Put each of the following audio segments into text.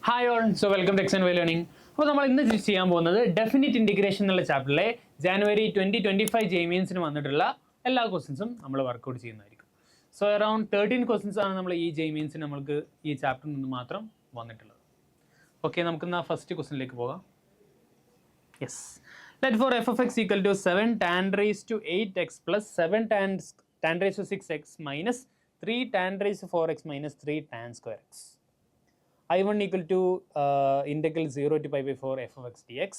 Hi all, so welcome to X and Y learning. അപ്പോൾ നമ്മൾ ഇന്ന് ചെയ്യാൻ പോകുന്നത് ഡെഫിനിറ്റ് ഇൻറ്റിഗ്രേഷൻ എന്നുള്ള ചാപ്റ്ററിലെ ജാനുവരി 2025 ജെയിമീൻസിന് വന്നിട്ടുള്ള എല്ലാ ക്വസ്റ്റൻസും നമ്മൾ വർക്കൗട്ട് ചെയ്യുന്നതായിരിക്കും. സോ അറൌണ്ട് 13 ക്വസ്റ്റൻസ് ആണ് നമ്മൾ ഈ ജെയിമീൻസിന് നമ്മൾക്ക് ഈ ചാപ്റ്ററിൽ നിന്ന് മാത്രം വന്നിട്ടുള്ളത്. ഓക്കെ, നമുക്കിന്ന് ആ ഫസ്റ്റ് ക്വസ്റ്റനിലേക്ക് പോകാം. Yes, let for f of x equal to 7 tan raised to 8x plus 7 tan raised to 6x minus 3 tan raised to 4x minus 3 tan square x. I1 equal to integral 0 to pi by 4 f of x dx.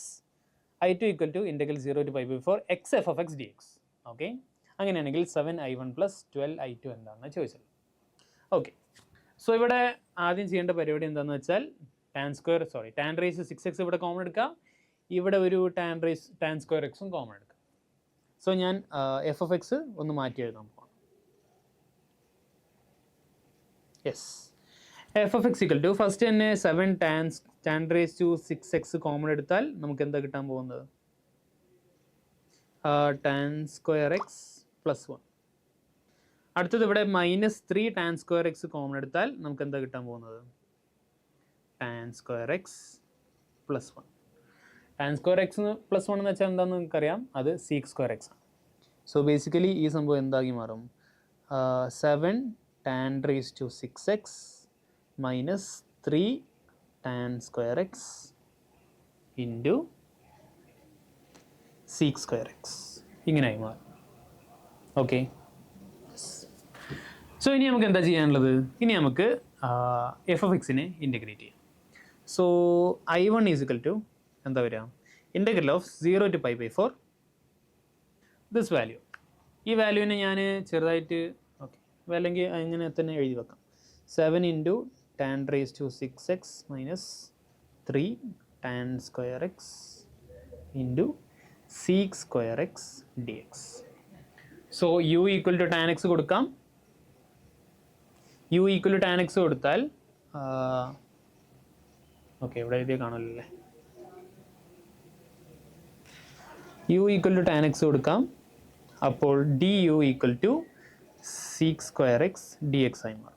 I2 equal to integral 0 to pi by 4 x f of x dx. Okay, അങ്ങനെയാണെങ്കിൽ 7i1 plus 12i2 എന്താണെന്ന് ചോദിച്ചത്. Okay, so ഇവിടെ ആദ്യം ചെയ്യേണ്ട പരിപാടി എന്താണെന്ന് വെച്ചാൽ tan raised to 6x ഇവിടെ കോമൺ എടുക്കാം, ഇവിടെ ഒരു tan square എക്സും കോമൺ എടുക്കാം. സോ ഞാൻ എഫ് ഓഫ് എക്സ് ഒന്ന് മാറ്റി എഴുതാൻ പോകാം. Yes, f of x equal to first തന്നെ 7 tan raised to 6x common എടുത്താൽ നമുക്ക് എന്താ കിട്ടാൻ പോകുന്നത്? tan square x plus 1. അടുത്തത് ഇവിടെ -3 tan square x കോമൺ എടുത്താൽ നമുക്ക് എന്താ കിട്ടാൻ പോകുന്നത്? tan square x plus 1. tan square x plus 1 എന്ന് വെച്ചാൽ എന്താണെന്ന് നിങ്ങൾക്കറിയാം, അത് sec square x ആണ്. സോ ബേസിക്കലി ഈ സംഭവം എന്താക്കി മാറും? 7 tan raised to 6x minus 3 tan square x into sec square x ഇങ്ങനെയായി മാറും. ഓക്കെ, സോ ഇനി നമുക്ക് എന്താ ചെയ്യാനുള്ളത്? ഇനി നമുക്ക് എഫ് ഓഫ് എക്സിനെ ഇൻറ്റഗ്രേറ്റ് ചെയ്യാം. So I1 is equal to എന്താ വരിക? Integral of 0 to pi by 4 this value. ഈ വാല്യൂവിനെ ഞാൻ ചെറുതായിട്ട് അല്ലെങ്കിൽ അങ്ങനെ തന്നെ എഴുതി വെക്കാം. 7 into tan raised to 6x minus 3 tan square x into sec square x dx. So u equal to tan x കൊടുക്കാം. u equal to tan x കൊടുത്താൽ ഓക്കെ, ഇവിടെ എഴുതിയ കാണുമല്ലേ, u equal to tan x കൊടുക്കാം. അപ്പോൾ du equal to sec square x dx ആയി മാറും.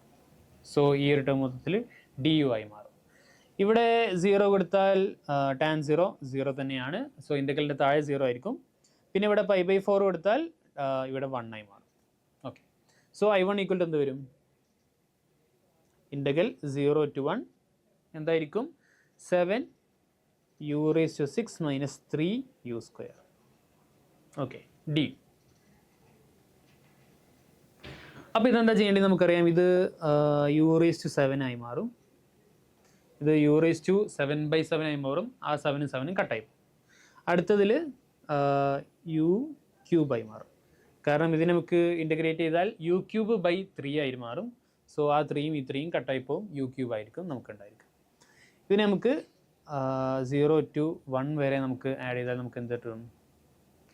So ഈ ഒരു ടേം മൊത്തത്തിൽ ഡി യു ആയി മാറും. ഇവിടെ 0 കൊടുത്താൽ tan 0 തന്നെയാണ്. സോ ഇൻ്റഗ്രലിൻ്റെ താഴെ 0 ആയിരിക്കും. പിന്നെ ഇവിടെ pi by 4 കൊടുത്താൽ ഇവിടെ 1 ആയി മാറും. Okay, so I1 equal to എന്ത് വരും? ഇൻ്റഗ്രൽ 0 to 1 എന്തായിരിക്കും? 7 u raised to 6 minus 3 u square. Okay, D. അപ്പോൾ ഇതെന്താ ചെയ്യേണ്ടത് നമുക്കറിയാം. ഇത് u raised to 7 ആയി മാറും, ഇത് u raised to 7/7 ആയി മാറും. ആ 7 കട്ടായി പോകും. അടുത്തതിൽ u ക്യൂബ് ആയി മാറും, കാരണം ഇതിനെ നമുക്ക് ഇൻ്റഗ്രേറ്റ് ചെയ്താൽ u ക്യൂബ് ബൈ 3 ആയി മാറും. സോ ആ 3യും ഈ 3യും കട്ടായി പോകും, u ക്യൂബ് ആയിരിക്കും നമുക്കുണ്ടായിരിക്കും. ഇതിനെ നമുക്ക് 0 to 1 വരെ നമുക്ക് ആഡ് ചെയ്താൽ നമുക്ക് എന്ത് കിട്ടും?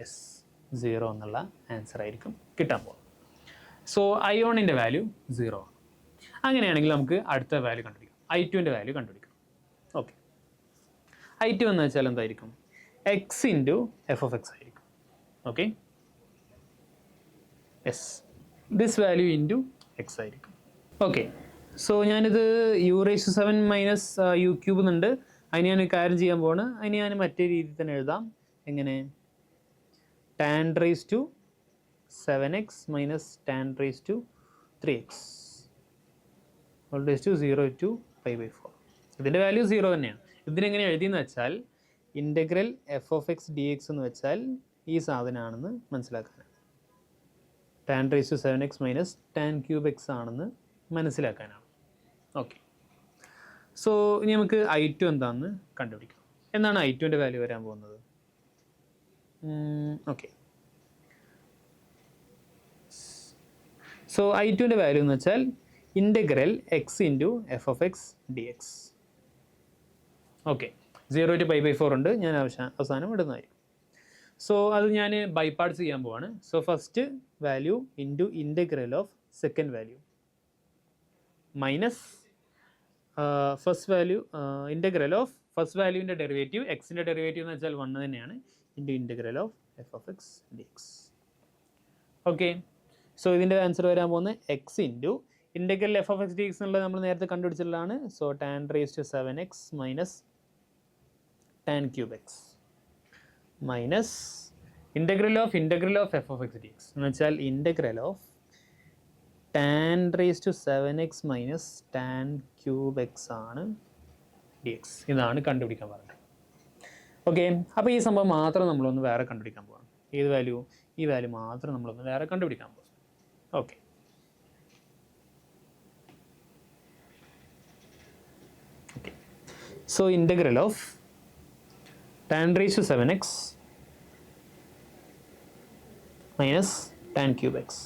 യെസ്, 0 എന്നുള്ള ആൻസർ ആയിരിക്കും കിട്ടാൻ പോകും. സോ I1ൻ്റെ വാല്യൂ 0 ആണ്. അങ്ങനെയാണെങ്കിൽ നമുക്ക് അടുത്ത വാല്യൂ കണ്ടുപിടിക്കാം, I2ൻ്റെ വാല്യൂ കണ്ടുപിടിക്കാം. ഓക്കെ, I2 എന്ന് വെച്ചാൽ എന്തായിരിക്കും? x into F of X ആയിരിക്കും. Okay, yes, this value into X ആയിരിക്കും. ഓക്കെ, സോ ഞാനിത് u raised to 7 minus u cube എന്നുണ്ട്. അതിന് ഞാൻ കാര്യം ചെയ്യാൻ പോവാണ്. അതിന് ഞാൻ മറ്റേ രീതിയിൽ തന്നെ എഴുതാം. എങ്ങനെ? tan raised to 7x minus tan raised to 3x all raised to 0 to pi by 4. ഇതിൻ്റെ വാല്യൂ 0 തന്നെയാണ്. ഇതിനെങ്ങനെ എഴുതിയെന്ന് വെച്ചാൽ integral F of X D X എന്ന് വെച്ചാൽ ഈ സാധനമാണെന്ന് മനസ്സിലാക്കാനാണ്. tan raised to 7x minus tan cube x ആണെന്ന് മനസ്സിലാക്കാനാണ്. ഓക്കെ, സോ ഇനി നമുക്ക് I2 എന്താണെന്ന് കണ്ടുപിടിക്കാം. എന്നാണ് I2ൻ്റെ വാല്യൂ വരാൻ പോകുന്നത്? ഓക്കെ, സോ I2ൻ്റെ വാല്യൂ എന്ന് വെച്ചാൽ integral X into F of X D X. Okay, 0 to pi by 4 ഉണ്ട്, ഞാൻ അവസാനം ഇടുന്നതായിരിക്കും. സോ അത് ഞാൻ ബൈ പാർട്സ് ചെയ്യാൻ പോവാണ്. So first value into integral of second value minus first value integral of first വാല്യൂവിൻ്റെ ഡെറിവേറ്റീവ്, എക്സിൻ്റെ ഡെറിവേറ്റീവ് എന്ന് വെച്ചാൽ 1 തന്നെയാണ്, into integral of F of X D X. Okay, so ഇതിൻ്റെ ആൻസർ വരാൻ പോകുന്നത് X into integral F of X D X എന്നുള്ളത് നമ്മൾ നേരത്തെ കണ്ടുപിടിച്ചിട്ടുള്ളതാണ്. So tan raise to 7x minus tan cube X minus integral of F of X D X എന്ന് വെച്ചാൽ integral of tan raise to 7x minus tan cube x ആണ് d x. ഇതാണ് കണ്ടുപിടിക്കാൻ പറഞ്ഞത്. ഓക്കെ, അപ്പോൾ ഈ സംഭവം മാത്രം നമ്മളൊന്ന് വേറെ കണ്ടുപിടിക്കാൻ പോകണം. ഏത് വാല്യൂ? ഈ വാല്യൂ മാത്രം നമ്മളൊന്ന് വേറെ കണ്ടുപിടിക്കാൻ പോകും. Okay, okay. So integral of tan raise to 7x minus tan cube X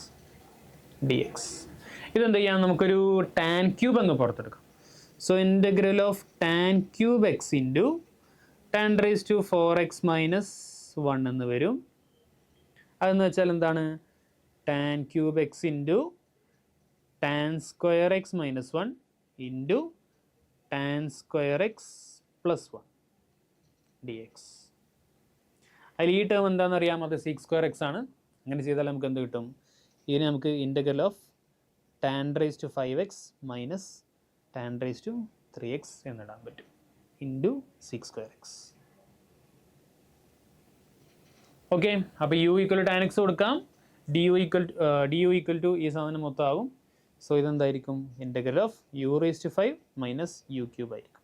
D X. ഇതെന്ത് ചെയ്യാം? നമുക്കൊരു ടാൻ ക്യൂബ് അങ്ങ് പുറത്തെടുക്കാം. So integral of tan cube X into tan raise to 4x minus 1 എന്ന് വരും. അതെന്ന് വെച്ചാൽ എന്താണ്? Tan cube X into tan square X minus 1 into tan square X plus 1 D X. അതിൽ ഈ ടേം എന്താണെന്ന് അറിയാം, അത് സീക്ക് സ്ക്വയർ എക്സ് ആണ്. അങ്ങനെ ചെയ്താൽ നമുക്ക് എന്ത് കിട്ടും? ഇതിന് നമുക്ക് integral of tan raise to 5x minus tan raise to 3x എന്നിടാൻ പറ്റും into sec square X. Okay, അപ്പോൾ U equal to tan X കൊടുക്കാം. ഡി യു ഈക്വൽ ടു ഈ സാധനം മൊത്തം ആവും. സോ ഇതെന്തായിരിക്കും? Integral of U raise to 5 minus U cube ആയിരിക്കും.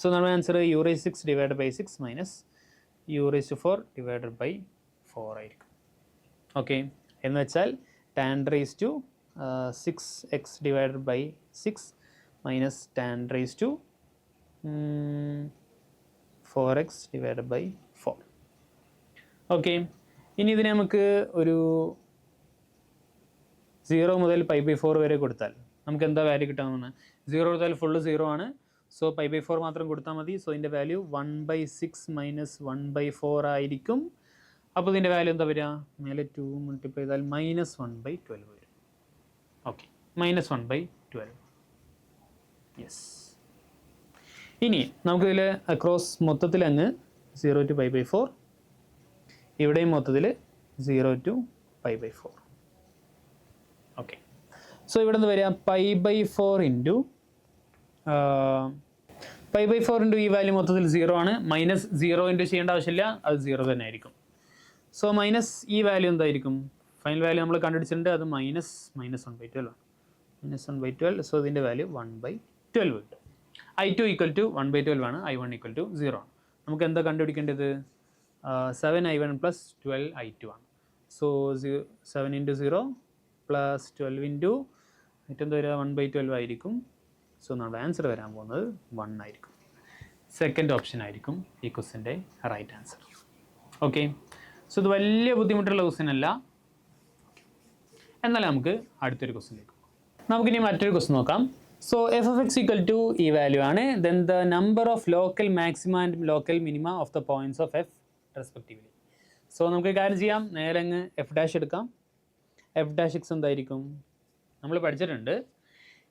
സോ നമ്മുടെ answer U raise 6 divide by 6 minus U raise to 4 divided by 4 ആയിരിക്കും. ഓക്കെ, എന്ന് വെച്ചാൽ tan raise to 6x divided by 6 minus tan raise to 4x divided by 4. Okay, ഇനി ഇതിനെ നമുക്ക് ഒരു 0 മുതൽ π/4 വരെ കൊടുത്താൽ നമുക്ക് എന്താ വാല്യൂ കിട്ടാമെന്ന്? 0 കൊടുത്താൽ ഫുള്ള് 0 ആണ്. സോ π/4 മാത്രം കൊടുത്താൽ മതി. സോ ഇതിൻ്റെ വാല്യൂ 1/6 മൈനസ് 1/4 ആയിരിക്കും. അപ്പോൾ ഇതിൻ്റെ വാല്യൂ എന്താ വരിക? മേലെ 2 മൾട്ടിപ്ലൈ ചെയ്താൽ -1/12 വരും. ഓക്കെ, -1/12. യെസ്. ഇനി നമുക്കിതിൽ അക്രോസ് മൊത്തത്തിൽ അങ്ങ് 0 to π/4, ഇവിടെയും മൊത്തത്തിൽ 0 to π/4. ഓക്കെ, സോ ഇവിടെ നിന്ന് വരിക π/4 ഇൻറ്റു π/4 ഇൻറ്റു ഈ വാല്യൂ മൊത്തത്തിൽ 0 ആണ്. -0 ഇൻറ്റു ചെയ്യേണ്ട ആവശ്യമില്ല, അത് 0 തന്നെ ആയിരിക്കും. സോ മൈനസ് ഈ വാല്യൂ എന്തായിരിക്കും? ഫൈനൽ വാല്യൂ നമ്മൾ കണ്ടുപിടിച്ചിട്ടുണ്ട്, അത് -1/12 ആണ്. -1/12. സോ ഇതിൻ്റെ വാല്യൂ 1/12 കിട്ടും. I2 ഈക്വൽ ടു 1/12 ആണ്. I1 ഈക്വൽ ടു 0 ആണ്. നമുക്ക് എന്താ കണ്ടുപിടിക്കേണ്ടത്? 7I1 പ്ലസ് 12I2 ആണ്. സോ 7 ഇൻറ്റു 0 പ്ലസ് 12 ഇൻറ്റു ഏറ്റവും വരിക 1/12 ആയിരിക്കും. സോ നമ്മുടെ ആൻസർ വരാൻ പോകുന്നത് 1 ആയിരിക്കും. സെക്കൻഡ് ഓപ്ഷൻ ആയിരിക്കും ഈ ക്വസ്റ്റിൻ്റെ റൈറ്റ് ആൻസർ. ഓക്കെ, സോ ഇത് വലിയ ബുദ്ധിമുട്ടുള്ള ക്വസ്റ്റ്യൻ അല്ല. എന്നാൽ നമുക്ക് അടുത്തൊരു ക്വസ്റ്റിലേക്ക് പോകാം. നമുക്കിനി മറ്റൊരു ക്വസ്റ്റ്യൻ നോക്കാം. So f of x equal to ഈ വാല്യൂ ആണ്. Then the number of local maxima and local minima of the points of f respectively. So നമുക്ക് കാര്യം ചെയ്യാം, നേരെ അങ്ങ് എഫ് ഡാഷ് എടുക്കാം. എഫ് ഡാഷ് എക്സ് എന്തായിരിക്കും? നമ്മൾ പഠിച്ചിട്ടുണ്ട്,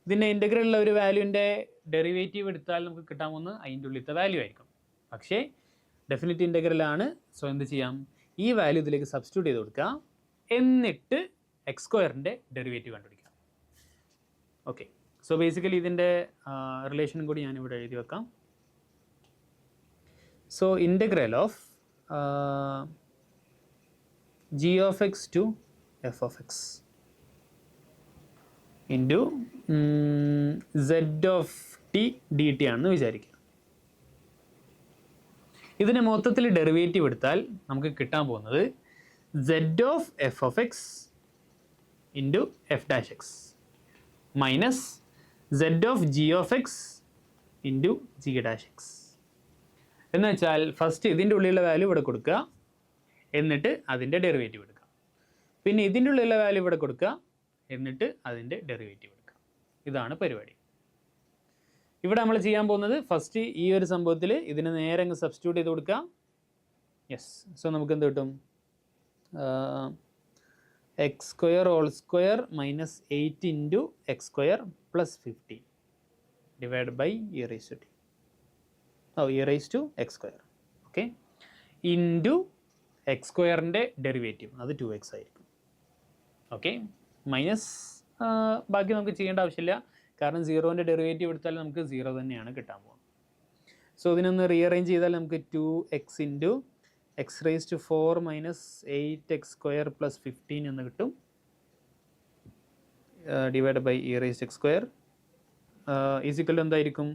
ഇതിൻ്റെ ഇൻ്റഗ്രലുള്ള ഒരു വാല്യൂവിൻ്റെ ഡെറിവേറ്റീവ് എടുത്താൽ നമുക്ക് കിട്ടാൻ പോകുന്നത് അതിൻ്റെ ഉള്ളിലത്തെ വാല്യൂ ആയിരിക്കും. പക്ഷേ ഡെഫിനിറ്റ് ഇൻ്റഗ്രലാണ്. സോ എന്ത് ചെയ്യാം? ഈ വാല്യൂ ഇതിലേക്ക് സബ്സ്റ്റിറ്റ്യൂട്ട് ചെയ്ത് കൊടുക്കുക, എന്നിട്ട് എക്സ് സ്ക്വയറിൻ്റെ ഡെറിവേറ്റീവ് കണ്ടുപിടിക്കാം. ഓക്കെ, സോ ബേസിക്കലി ഇതിൻ്റെ റിലേഷനും കൂടി ഞാനിവിടെ എഴുതി വെക്കാം. So integral of g of x to f of x into z of t d t ആണെന്ന് വിചാരിക്കുക. ഇതിന് മൊത്തത്തിൽ ഡെറിവേറ്റീവ് എടുത്താൽ നമുക്ക് കിട്ടാൻ പോകുന്നത് z of F of x into f dash x minus z of g of x into g dash x. എന്ന് വെച്ചാൽ ഫസ്റ്റ് ഇതിൻ്റെ ഉള്ളിലുള്ള വാല്യൂ ഇവിടെ കൊടുക്കുക, എന്നിട്ട് അതിൻ്റെ ഡെറിവേറ്റീവ് എടുക്കുക. പിന്നെ ഇതിൻ്റെ ഉള്ളിലുള്ള വാല്യൂ ഇവിടെ കൊടുക്കുക, എന്നിട്ട് അതിൻ്റെ ഡെറിവേറ്റീവ് എടുക്കുക. ഇതാണ് പരിപാടി. ഇവിടെ നമ്മൾ ചെയ്യാൻ പോകുന്നത് ഫസ്റ്റ് ഈ ഒരു സംഭവത്തിൽ ഇതിനെ നേരെ അങ്ങ് സബ്സ്റ്റിറ്റ്യൂട്ട് ചെയ്ത് കൊടുക്കുക. യെസ്, സോ നമുക്ക് എന്ത് കിട്ടും? X square whole square minus 8 into X square plus 15 divide by E rise to T E rise to X square. Okay, into X സ്ക്വയറിൻ്റെ ഡെറിവേറ്റീവ് അത് 2x ആയിരിക്കും. ഓക്കെ, മൈനസ് ബാക്കി നമുക്ക് ചെയ്യേണ്ട ആവശ്യമില്ല, കാരണം സീറോൻ്റെ ഡെറിവേറ്റീവ് എടുത്താൽ നമുക്ക് 0 തന്നെയാണ് കിട്ടാൻ പോകുന്നത്. സോ ഇതിനൊന്ന് റീഅറേഞ്ച് ചെയ്താൽ നമുക്ക് 2x into x raise to 4 minus 8x² plus 15 എന്ന് കിട്ടും, divide by E raise x square is equal എന്തായിരിക്കും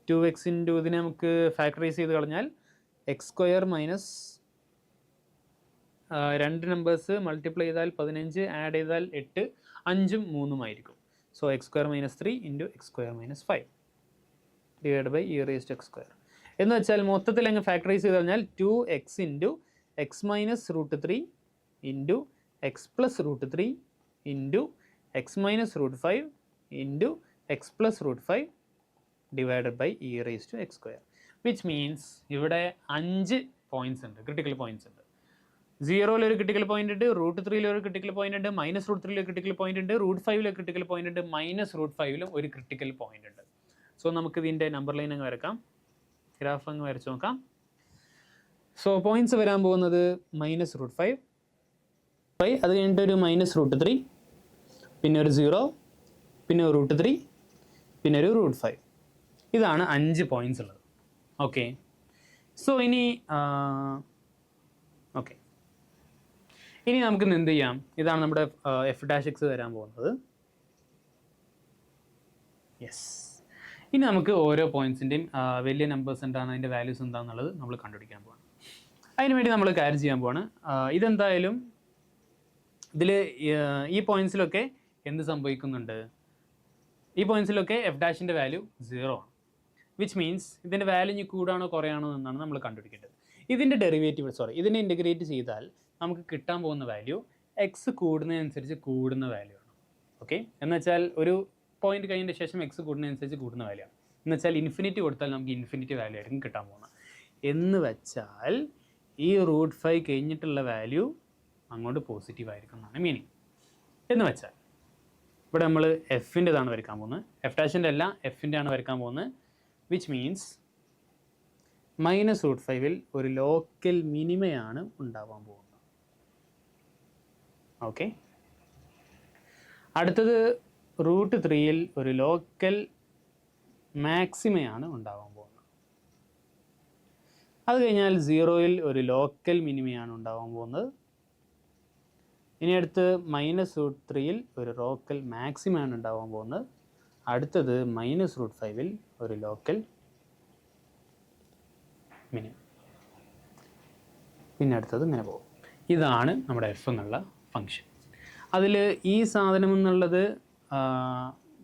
2x ഇൻറ്റു ഇതിനെ നമുക്ക് ഫാക്ടറൈസ് ചെയ്ത് കളഞ്ഞാൽ x² മൈനസ് 2 നമ്പേഴ്സ് മൾട്ടിപ്ലൈ ചെയ്താൽ 15, ആഡ് ചെയ്താൽ 8, 5ഉം 3ഉം ആയിരിക്കും. So x² minus 3 into x² minus 5 divide by E raise to x². എന്ന് വെച്ചാൽ മൊത്തത്തിൽ അങ്ങ് ഫാക്ടറൈസ് ചെയ്ത് കഴിഞ്ഞാൽ 2x into x minus √3 into x plus √3 into x minus √5 into x plus √5 divided by E raise to x², which means ഇവിടെ 5 points ഉണ്ട്, critical points ഉണ്ട്. 0-ൽ ഒരു ക്രിട്ടിക്കൽ പോയിന്റ് ഉണ്ട്, √3-ൽ ഒരു ക്രിട്ടിക്കൽ പോയിന്റ് ഉണ്ട്, -√3-ൽ ഒരു ക്രിട്ടിക്കൽ പോയിന്റ് ഉണ്ട്, √5-ൽ ഒരു ക്രിട്ടിക്കൽ പോയിന്റ് ഉണ്ട്, -√5-ലും ഒരു ക്രിട്ടിക്കൽ പോയിന്റ് ഉണ്ട്. സോ നമുക്ക് ഇതിൻ്റെ നമ്പർ ലൈൻ അങ്ങ് വരക്കാം, ഗ്രാഫ് അങ്ങ് വരച്ച് നോക്കാം. സോ പോയിന്റ്സ് വരാൻ പോകുന്നത് -√5, അത് കഴിഞ്ഞിട്ട് ഒരു -√3, പിന്നെ ഒരു 0, പിന്നെ ഒരു √3, പിന്നെ ഒരു √5. ഇതാണ് 5 പോയിന്റ്സ് ഉള്ളത്. ഓക്കെ, സോ ഇനി ഇനി നമുക്ക് എന്ത് ചെയ്യാം, ഇതാണ് നമ്മുടെ f'(x) വരാൻ പോകുന്നത്. യെസ്, ഇനി നമുക്ക് ഓരോ പോയിൻറ്റ്സിൻ്റെയും വലിയ നമ്പേഴ്സ് എന്താണ്, അതിൻ്റെ വാല്യൂസ് എന്താണെന്നുള്ളത് നമ്മൾ കണ്ടുപിടിക്കാൻ പോകണം. അതിനുവേണ്ടി നമ്മൾ കാര്യം ചെയ്യാൻ പോവാണ്. ഇതെന്തായാലും ഇതിൽ ഈ പോയിൻറ്റ്സിലൊക്കെ എന്ത് സംഭവിക്കുന്നുണ്ട്, ഈ പോയിൻറ്റ്സിലൊക്കെ f' വാല്യൂ 0 ആണ്, വിച്ച് മീൻസ് ഇതിൻ്റെ വാല്യൂ ഇനി കൂടാണോ കുറയാണോ എന്നാണ് നമ്മൾ കണ്ടുപിടിക്കേണ്ടത്. ഇതിൻ്റെ ഡെറിവേറ്റീവ് ഇതിനെ ഇൻറ്റഗ്രേറ്റ് ചെയ്താൽ നമുക്ക് കിട്ടാൻ പോകുന്ന വാല്യൂ എക്സ് കൂടുന്നതനുസരിച്ച് കൂടുന്ന വാല്യൂ ആണ്. ഓക്കെ, എന്ന് വെച്ചാൽ ഒരു പോയിന്റ് കഴിഞ്ഞതിന് ശേഷം എക്സ് കൂടുന്നതനുസരിച്ച് കൂടുന്ന വാല്യൂ ആണ്. എന്ന് വെച്ചാൽ ഇൻഫിനിറ്റി കൊടുത്താൽ നമുക്ക് ഇൻഫിനിറ്റി വാല്യൂ ആയിരിക്കും കിട്ടാൻ പോകുന്നത്. എന്ന് വെച്ചാൽ ഈ √5 കഴിഞ്ഞിട്ടുള്ള വാല്യൂ അങ്ങോട്ട് പോസിറ്റീവ് ആയിരിക്കും എന്നാണ് മീനിങ്. എന്ന് വെച്ചാൽ ഇവിടെ നമ്മൾ എഫിൻ്റെതാണ് വരയ്ക്കാൻ പോകുന്നത്, f' അല്ല എഫിൻ്റെ ആണ് വരയ്ക്കാൻ പോകുന്നത്, വിച്ച് മീൻസ് -√5-ൽ ഒരു ലോക്കൽ മിനിമയാണ് ഉണ്ടാവാൻ പോകുന്നത്. ഓക്കെ, അടുത്തത് √3-ൽ ഒരു ലോക്കൽ മാക്സിമയാണ് ഉണ്ടാവാൻ പോകുന്നത്. അത് കഴിഞ്ഞാൽ 0-ൽ ഒരു ലോക്കൽ മിനിമയാണ് ഉണ്ടാവാൻ പോകുന്നത്. ഇനി അടുത്ത് -√3-ൽ ഒരു ലോക്കൽ മാക്സിമമാണ് ഉണ്ടാവാൻ പോകുന്നത്. അടുത്തത് -√5-ൽ ഒരു ലോക്കൽ മിനിമം, പിന്നെ അടുത്തത് ഇങ്ങനെ പോകും. ഇതാണ് നമ്മുടെ എഫ് എന്നുള്ള ഫങ്ഷൻ. അതിൽ ഈ സാധനം എന്നുള്ളത്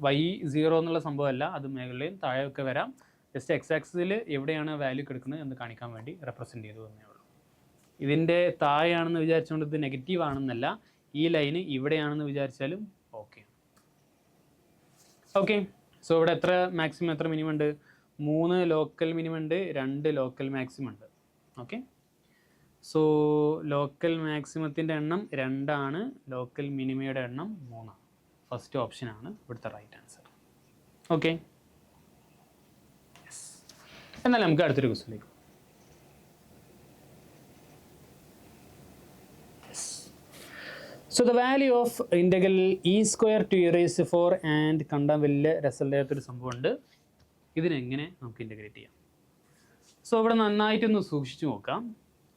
y0 എന്നുള്ള സംഭവമല്ല, അത് മേഖലയും താഴെയൊക്കെ വരാം. ജസ്റ്റ് എക്സ് ആക്സിസിൽ എവിടെയാണ് വാല്യൂ കിടക്കുന്നത് എന്ന് കാണിക്കാൻ വേണ്ടി റെപ്രസെൻറ്റ് ചെയ്തു തന്നേ ഉള്ളൂ. ഇതിൻ്റെ താഴെയാണെന്ന് വിചാരിച്ചുകൊണ്ട് ഇത് നെഗറ്റീവ് ആണെന്നല്ല, ഈ ലൈന് ഇവിടെയാണെന്ന് വിചാരിച്ചാലും ഓക്കെ. ഓക്കെ, സോ ഇവിടെ എത്ര മാക്സിമം എത്ര മിനിമം ഉണ്ട്, 3 ലോക്കൽ മിനിമം ഉണ്ട്, 2 ലോക്കൽ മാക്സിമം ഉണ്ട്. ഓക്കെ, സോ ലോക്കൽ മാക്സിമത്തിൻ്റെ എണ്ണം 2 ആണ്, ലോക്കൽ മിനിമയുടെ എണ്ണം 3 ആണ്. ഫസ്റ്റ് ഓപ്ഷനാണ് ഇവിടുത്തെ റൈറ്റ് ആൻസർ. Okay, yes. എന്നാൽ നമുക്ക് അടുത്തൊരു ക്വസ്റ്റ്യനിലേക്ക്. So the value of integral e² to e⁴ and കണ്ടാൽ വലിയ രസമില്ലാത്തൊരു സംഭവമുണ്ട്. ഇതിനെങ്ങനെ നമുക്ക് ഇൻ്റഗ്രേറ്റ് ചെയ്യാം? സോ ഇവിടെ നന്നായിട്ടൊന്ന് സൂക്ഷിച്ചു നോക്കാം.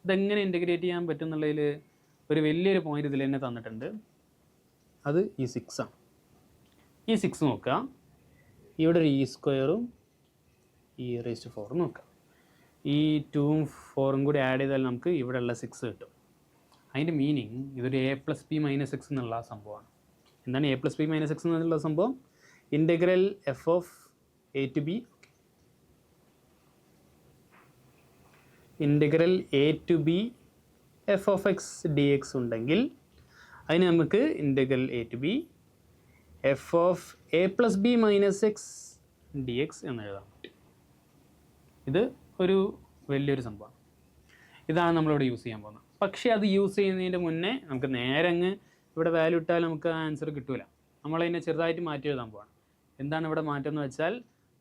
ഇതെങ്ങനെ ഇൻ്റഗ്രേറ്റ് ചെയ്യാൻ പറ്റും എന്നുള്ളതിൽ ഒരു വലിയൊരു പോയിന്റ് ഇതിൽ തന്നെ തന്നിട്ടുണ്ട്. അത് ഈ 6 ആണ്. ഈ 6 നോക്കുക, ഇവിടെ ഒരു e² e⁴ നോക്കാം. ഈ 2ഉം 4ഉം കൂടി ആഡ് ചെയ്താൽ നമുക്ക് ഇവിടെയുള്ള 6 കിട്ടും. അതിൻ്റെ മീനിങ് ഇതൊരു a+b - x എന്നുള്ള സംഭവമാണ്. എന്താണ് a+b - x എന്നുള്ള സംഭവം? Integral f(a to b) integral a to b f(x) dx ഉണ്ടെങ്കിൽ അതിന് നമുക്ക് integral a to b f(a+b - x) dx എന്ന് എഴുതാൻ പറ്റും. ഇത് ഒരു വലിയൊരു സംഭവമാണ്. ഇതാണ് നമ്മളിവിടെ യൂസ് ചെയ്യാൻ പോകുന്നത്. പക്ഷേ അത് യൂസ് ചെയ്യുന്നതിൻ്റെ മുന്നേ നമുക്ക് നേരെ അങ്ങ് ഇവിടെ വാല്യൂ ഇട്ടാൽ നമുക്ക് ആൻസർ കിട്ടില്ല. നമ്മളതിനെ ചെറുതായിട്ട് മാറ്റി എഴുതാൻ പോവാണ്. എന്താണ് ഇവിടെ മാറ്റം എന്ന് വെച്ചാൽ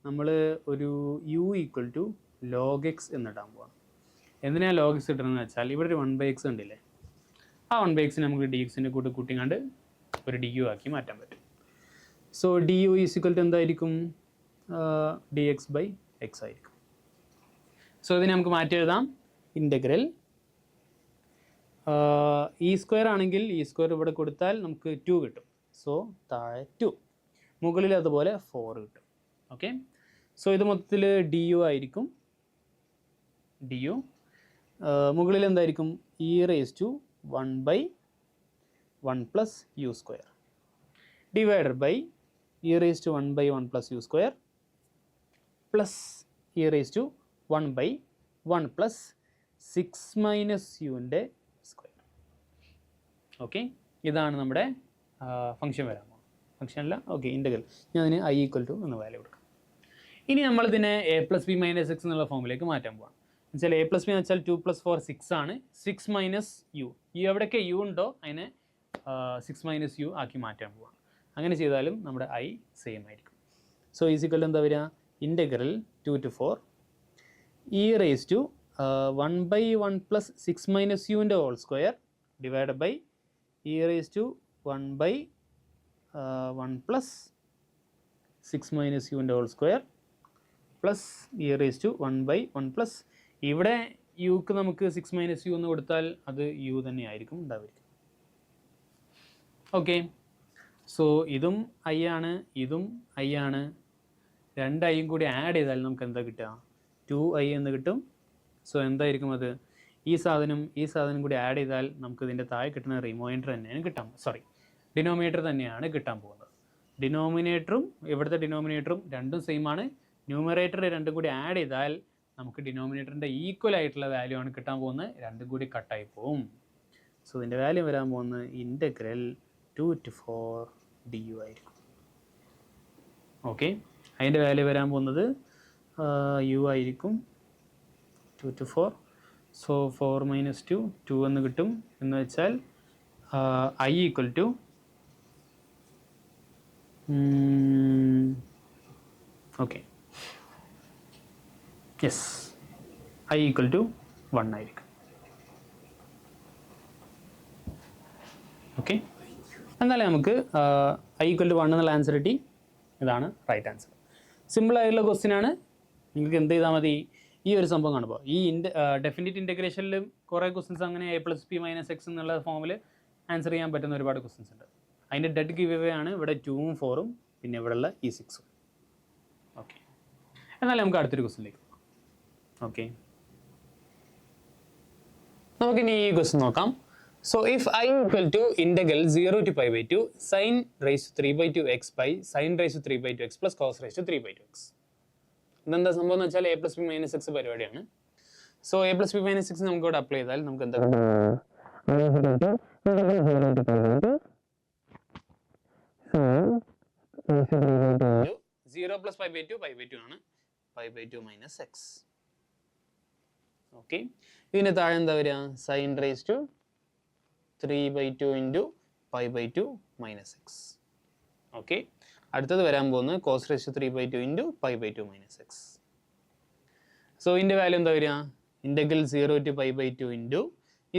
നമ്മൾ ഒരു u = log x എന്നിടാൻ പോവാണ്. എന്തിനാണ് log x ഇട്ടതെന്ന് വെച്ചാൽ ഇവിടെ ഒരു 1/x ഉണ്ടല്ലേ, ആ 1/x നമുക്ക് dx കൂട്ടിങ്ങാണ്ട് ഒരു du ആക്കി മാറ്റാൻ പറ്റും. So d u is equal to എന്തായിരിക്കും? ഡി എക്സ് ബൈ എക്സ് ആയിരിക്കും. സോ ഇതിനെ നമുക്ക് മാറ്റി എഴുതാം. ഇൻ്റഗ്രൽ ഇ സ്ക്വയർ ആണെങ്കിൽ ഇ സ്ക്വയർ ഇവിടെ കൊടുത്താൽ നമുക്ക് 2 കിട്ടും. സോ താഴെ 2, മുകളിൽ അതുപോലെ 4 കിട്ടും. ഓക്കെ, സോ ഇത് മൊത്തത്തിൽ ഡി യു ആയിരിക്കും. ഡി യു മുകളിൽ എന്തായിരിക്കും? E raise to 1/1 plus U square divided by E raise to 1/1 plus U square plus E raise to 1/1 plus 6 minus യുവിൻ്റെ സ്ക്വയർ. ഓക്കെ, ഇതാണ് നമ്മുടെ ഫംഗ്ഷൻ വരാൻ പോകുന്നത്. ഫംഗ്ഷൻ അല്ല, ഓക്കെ, ഇൻ്റഗ്രൽ. ഞാൻ അതിന് i ഈക്വൽ ടു എന്ന വാല്യൂ കൊടുക്കാം. ഇനി നമ്മളിതിനെ a plus B minus X എന്നുള്ള ഫോമിലേക്ക് മാറ്റാൻ പോകാം. എന്നുവെച്ചാൽ a പ്ലസ് ബി എന്ന് വെച്ചാൽ 2 + 4 6 ആണ്. 6 മൈനസ് യു, ഈ എവിടെയൊക്കെ യു ഉണ്ടോ അതിനെ 6 മൈനസ് യു ആക്കി മാറ്റാൻ പോവാം. അങ്ങനെ ചെയ്താലും നമ്മുടെ i സെയിം ആയിരിക്കും. സോ ഈസ് ഈക്വൽ എന്താ വരിക? Integral 2 to 4 E raise to 1/1 plus 6 minus യുവിൻ്റെ whole square divide by E raise to 1/1 plus 6 minus യുവിൻ്റെ whole square plus E raise to 1/1 plus, ഇവിടെ യുക്ക് നമുക്ക് 6 മൈനസ് യു എന്ന് കൊടുത്താൽ അത് യു തന്നെ ആയിരിക്കും ഉണ്ടാവുക. ഓക്കെ, സോ ഇതും ഐ ആണ്, ഇതും ഐ ആണ്. 2 ഐയും കൂടി ആഡ് ചെയ്താൽ നമുക്ക് എന്താ കിട്ടുക? 2i എന്ന് കിട്ടും. സോ എന്തായിരിക്കും അത്? ഈ സാധനം കൂടി ആഡ് ചെയ്താൽ നമുക്ക് ഇതിൻ്റെ താഴെ കിട്ടുന്ന റിമൈൻഡർ തന്നെയാണ് ഡിനോമിനേറ്റർ തന്നെയാണ് കിട്ടാൻ പോകുന്നത്. ഡിനോമിനേറ്ററും ഇവിടുത്തെ ഡിനോമിനേറ്ററും രണ്ടും സെയിം ആണ്. ന്യൂമറേറ്റർ രണ്ടും കൂടി ആഡ് ചെയ്താൽ നമുക്ക് ഡിനോമിനേറ്ററിൻ്റെ ഈക്വൽ ആയിട്ടുള്ള വാല്യൂ ആണ് കിട്ടാൻ പോകുന്നത്. രണ്ടും കൂടി കട്ടായി പോവും. സോ ഇതിൻ്റെ വാല്യൂ വരാൻ പോകുന്നത് ഇൻ്റഗ്രൽ 2 to 4 ഡി യു ആയിരിക്കും. ഓക്കെ, അതിൻ്റെ വാല്യൂ വരാൻ പോകുന്നത് യു ആയിരിക്കും 2 to 4. സോ 4 മൈനസ് 2 എന്ന് കിട്ടും. എന്ന് വെച്ചാൽ I equal to okay yes I equal to 1 ആയിരിക്കും. ഓക്കെ, എന്നാലും നമുക്ക് ഐ ഈക്വൽ ടു 1 എന്നുള്ള ആൻസർ കിട്ടി. ഇതാണ് റൈറ്റ് ആൻസർ. സിമ്പിളായിട്ടുള്ള ക്വസ്റ്റ്യൻ ആണ്. നിങ്ങൾക്ക് എന്ത് ചെയ്താൽ മതി? ഈ ഒരു സംഭവം കാണുമ്പോൾ ഈ ഡെഫിനിറ്റ് ഇൻ്റഗ്രേഷനിലും കുറേ ക്വസ്റ്റൻസ് അങ്ങനെ a plus B minus X എന്നുള്ള ഫോമിൽ ആൻസർ ചെയ്യാൻ പറ്റുന്ന ഒരുപാട് ക്വസ്റ്റൻസ് ഉണ്ട്. അതിൻ്റെ ഡെഡ് ഗിവ് അവേ ആണ് ഇവിടെ 2ഉം 4ഉം പിന്നെ ഇവിടെയുള്ള ഈ 6ഉം. ഓക്കെ, എന്നാലും നമുക്ക് അടുത്തൊരു ക്വസ്റ്റ്യനിലേക്ക് പോകാം. ഓക്കെ, നമുക്കിനി ഈ ക്വസ്റ്റ്യൻ നോക്കാം. So if I equal to integral 0 to π/2 sin raised to 3/2 x by sin raised to 3/2 x plus cos raised to 3/2 x. ഇതെന്താ സംഭവം എന്ന് വെച്ചാൽ a plus B minus X പരിപാടിയാണ്. So a plus B minus X നമുക്ക് ഇവിടെ apply ചെയ്താൽ നമുക്ക് എന്താ 0 പ്ലസ് π/2 ആണ്. π/2 മൈനസ് എക്സ്. ഓക്കെ, ഇതിന് താഴെ എന്താ വരിക? Sine raise to 3/2 into π/2 minus x. Okay, അടുത്തത് വരാൻ പോകുന്നത് cos raise to 3/2 into π/2 minus x. So ഇതിൻ്റെ വാല്യൂ എന്താ വരിക? ഇൻ്റഗ്രൽ 0 to π/2 ഇൻറ്റു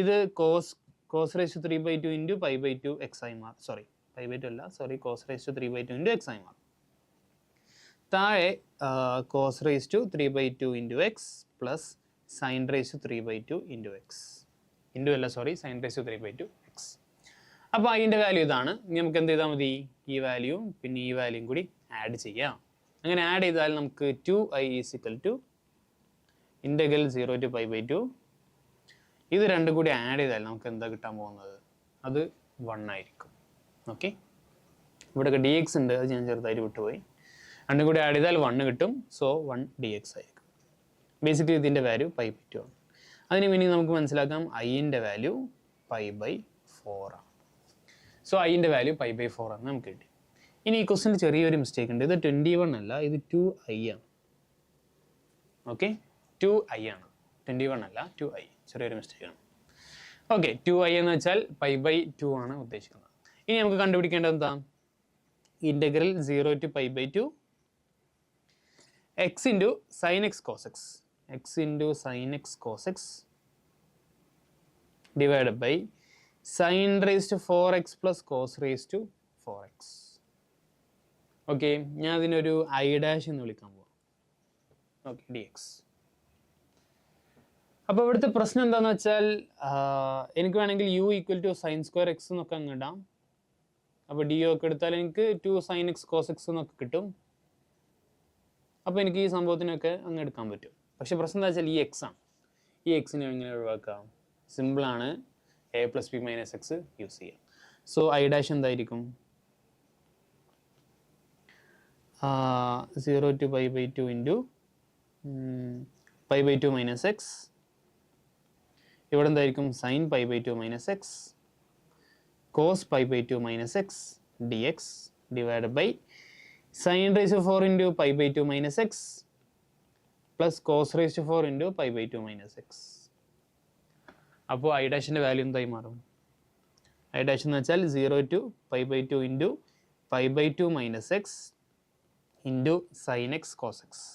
ഇത് cos raise to 3/2 into π/2 x ആയി മാറും. π/2 അല്ല, cos raise to 3/2 into x ആയി മാറും. താഴെ cos raise to 3/2 into x plus sine raise to 3/2 into x. Sine raise to 3/2 x. അപ്പോൾ അതിൻ്റെ വാല്യൂ ഇതാണ്. ഇനി നമുക്ക് എന്ത് ചെയ്താൽ മതി? ഈ വാല്യൂവും പിന്നെ ഈ വാല്യൂയും കൂടി ആഡ് ചെയ്യാം. അങ്ങനെ ആഡ് ചെയ്താൽ നമുക്ക് 2i is equal to integral 0 to π/2. ഇത് രണ്ടും കൂടി ആഡ് ചെയ്താൽ നമുക്ക് എന്താ കിട്ടാൻ പോകുന്നത്? അത് 1 ആയിരിക്കും. ഓക്കെ, ഇവിടെയൊക്കെ ഡി എക്സ് ഉണ്ട്, അത് ഞാൻ ചെറുതായിട്ട് വിട്ടുപോയി. രണ്ടും കൂടി ആഡ് ചെയ്താൽ 1 കിട്ടും. സോ 1 dx ആയിരിക്കും. ബേസിക്കലി ഇതിൻ്റെ വാല്യൂ π/2 ആണ്. അതിന് വേണ്ടി നമുക്ക് മനസ്സിലാക്കാം ഐൻ്റെ വാല്യൂ π/4 ആണ്. സോ ഐൻ്റെ വാല്യൂ π/4 ആണ് നമുക്ക് കിട്ടി. ഇനി ഈ ക്വസ്റ്റിന് ചെറിയൊരു മിസ്റ്റേക്ക് ഉണ്ട്. ഇത് 21 അല്ല, ഇത് 2i ആണ്. ഓക്കെ, 2i ആണ്, 21 അല്ല, 2i. ചെറിയൊരു മിസ്റ്റേക്ക് ആണ്. ഓക്കെ, 2i എന്ന് വെച്ചാൽ π/2 ആണ് ഉദ്ദേശിക്കുന്നത്. ഇനി നമുക്ക് കണ്ടുപിടിക്കേണ്ടത് എന്താ? Integral 0 to π/2 x into sine x cos x, x into sine x cos x divide by sine raise to 4x plus cos raise to 4x. Okay, ഞാൻ അതിനൊരു ഐ ഡാഷ് എന്ന് വിളിക്കാൻ പോവാം. Okay, d x. അപ്പോൾ ഇവിടുത്തെ പ്രശ്നം എന്താണെന്ന് വെച്ചാൽ എനിക്ക് വേണമെങ്കിൽ u equal to sine square x എന്നൊക്കെ അങ്ങ് ഇടാം. അപ്പോൾ ഡി ഒക്കെ എടുത്താൽ എനിക്ക് 2 sin x cos x എന്നൊക്കെ കിട്ടും. അപ്പോൾ എനിക്ക് ഈ സംഭവത്തിനൊക്കെ അങ്ങ് എടുക്കാൻ പറ്റും. പക്ഷേ പ്രശ്നം എന്താ വെച്ചാൽ ഈ എക്സ് ആണ്. ഈ എക്സിനെ എങ്ങനെ ഒഴിവാക്കാം? സിമ്പിളാണ്, A plus B minus X use ചെയ്യാം. സോ ഐ ഡാഷ് എന്തായിരിക്കും? 0 to pi by 2 into pi by 2 minus x. ഇവിടെ എന്തായിരിക്കും? Sine pi by 2 minus x cos pi by 2 minus x D x divide by sine raise to 4 into pi by 2 minus x plus cos raise to 4 into pi by 2 minus x. അപ്പോൾ I ഡാഷിൻ്റെ വാല്യൂ എന്തായി മാറും? I dash എന്ന് വെച്ചാൽ 0 to pi by 2 into pi by 2 minus x into sine x cos x.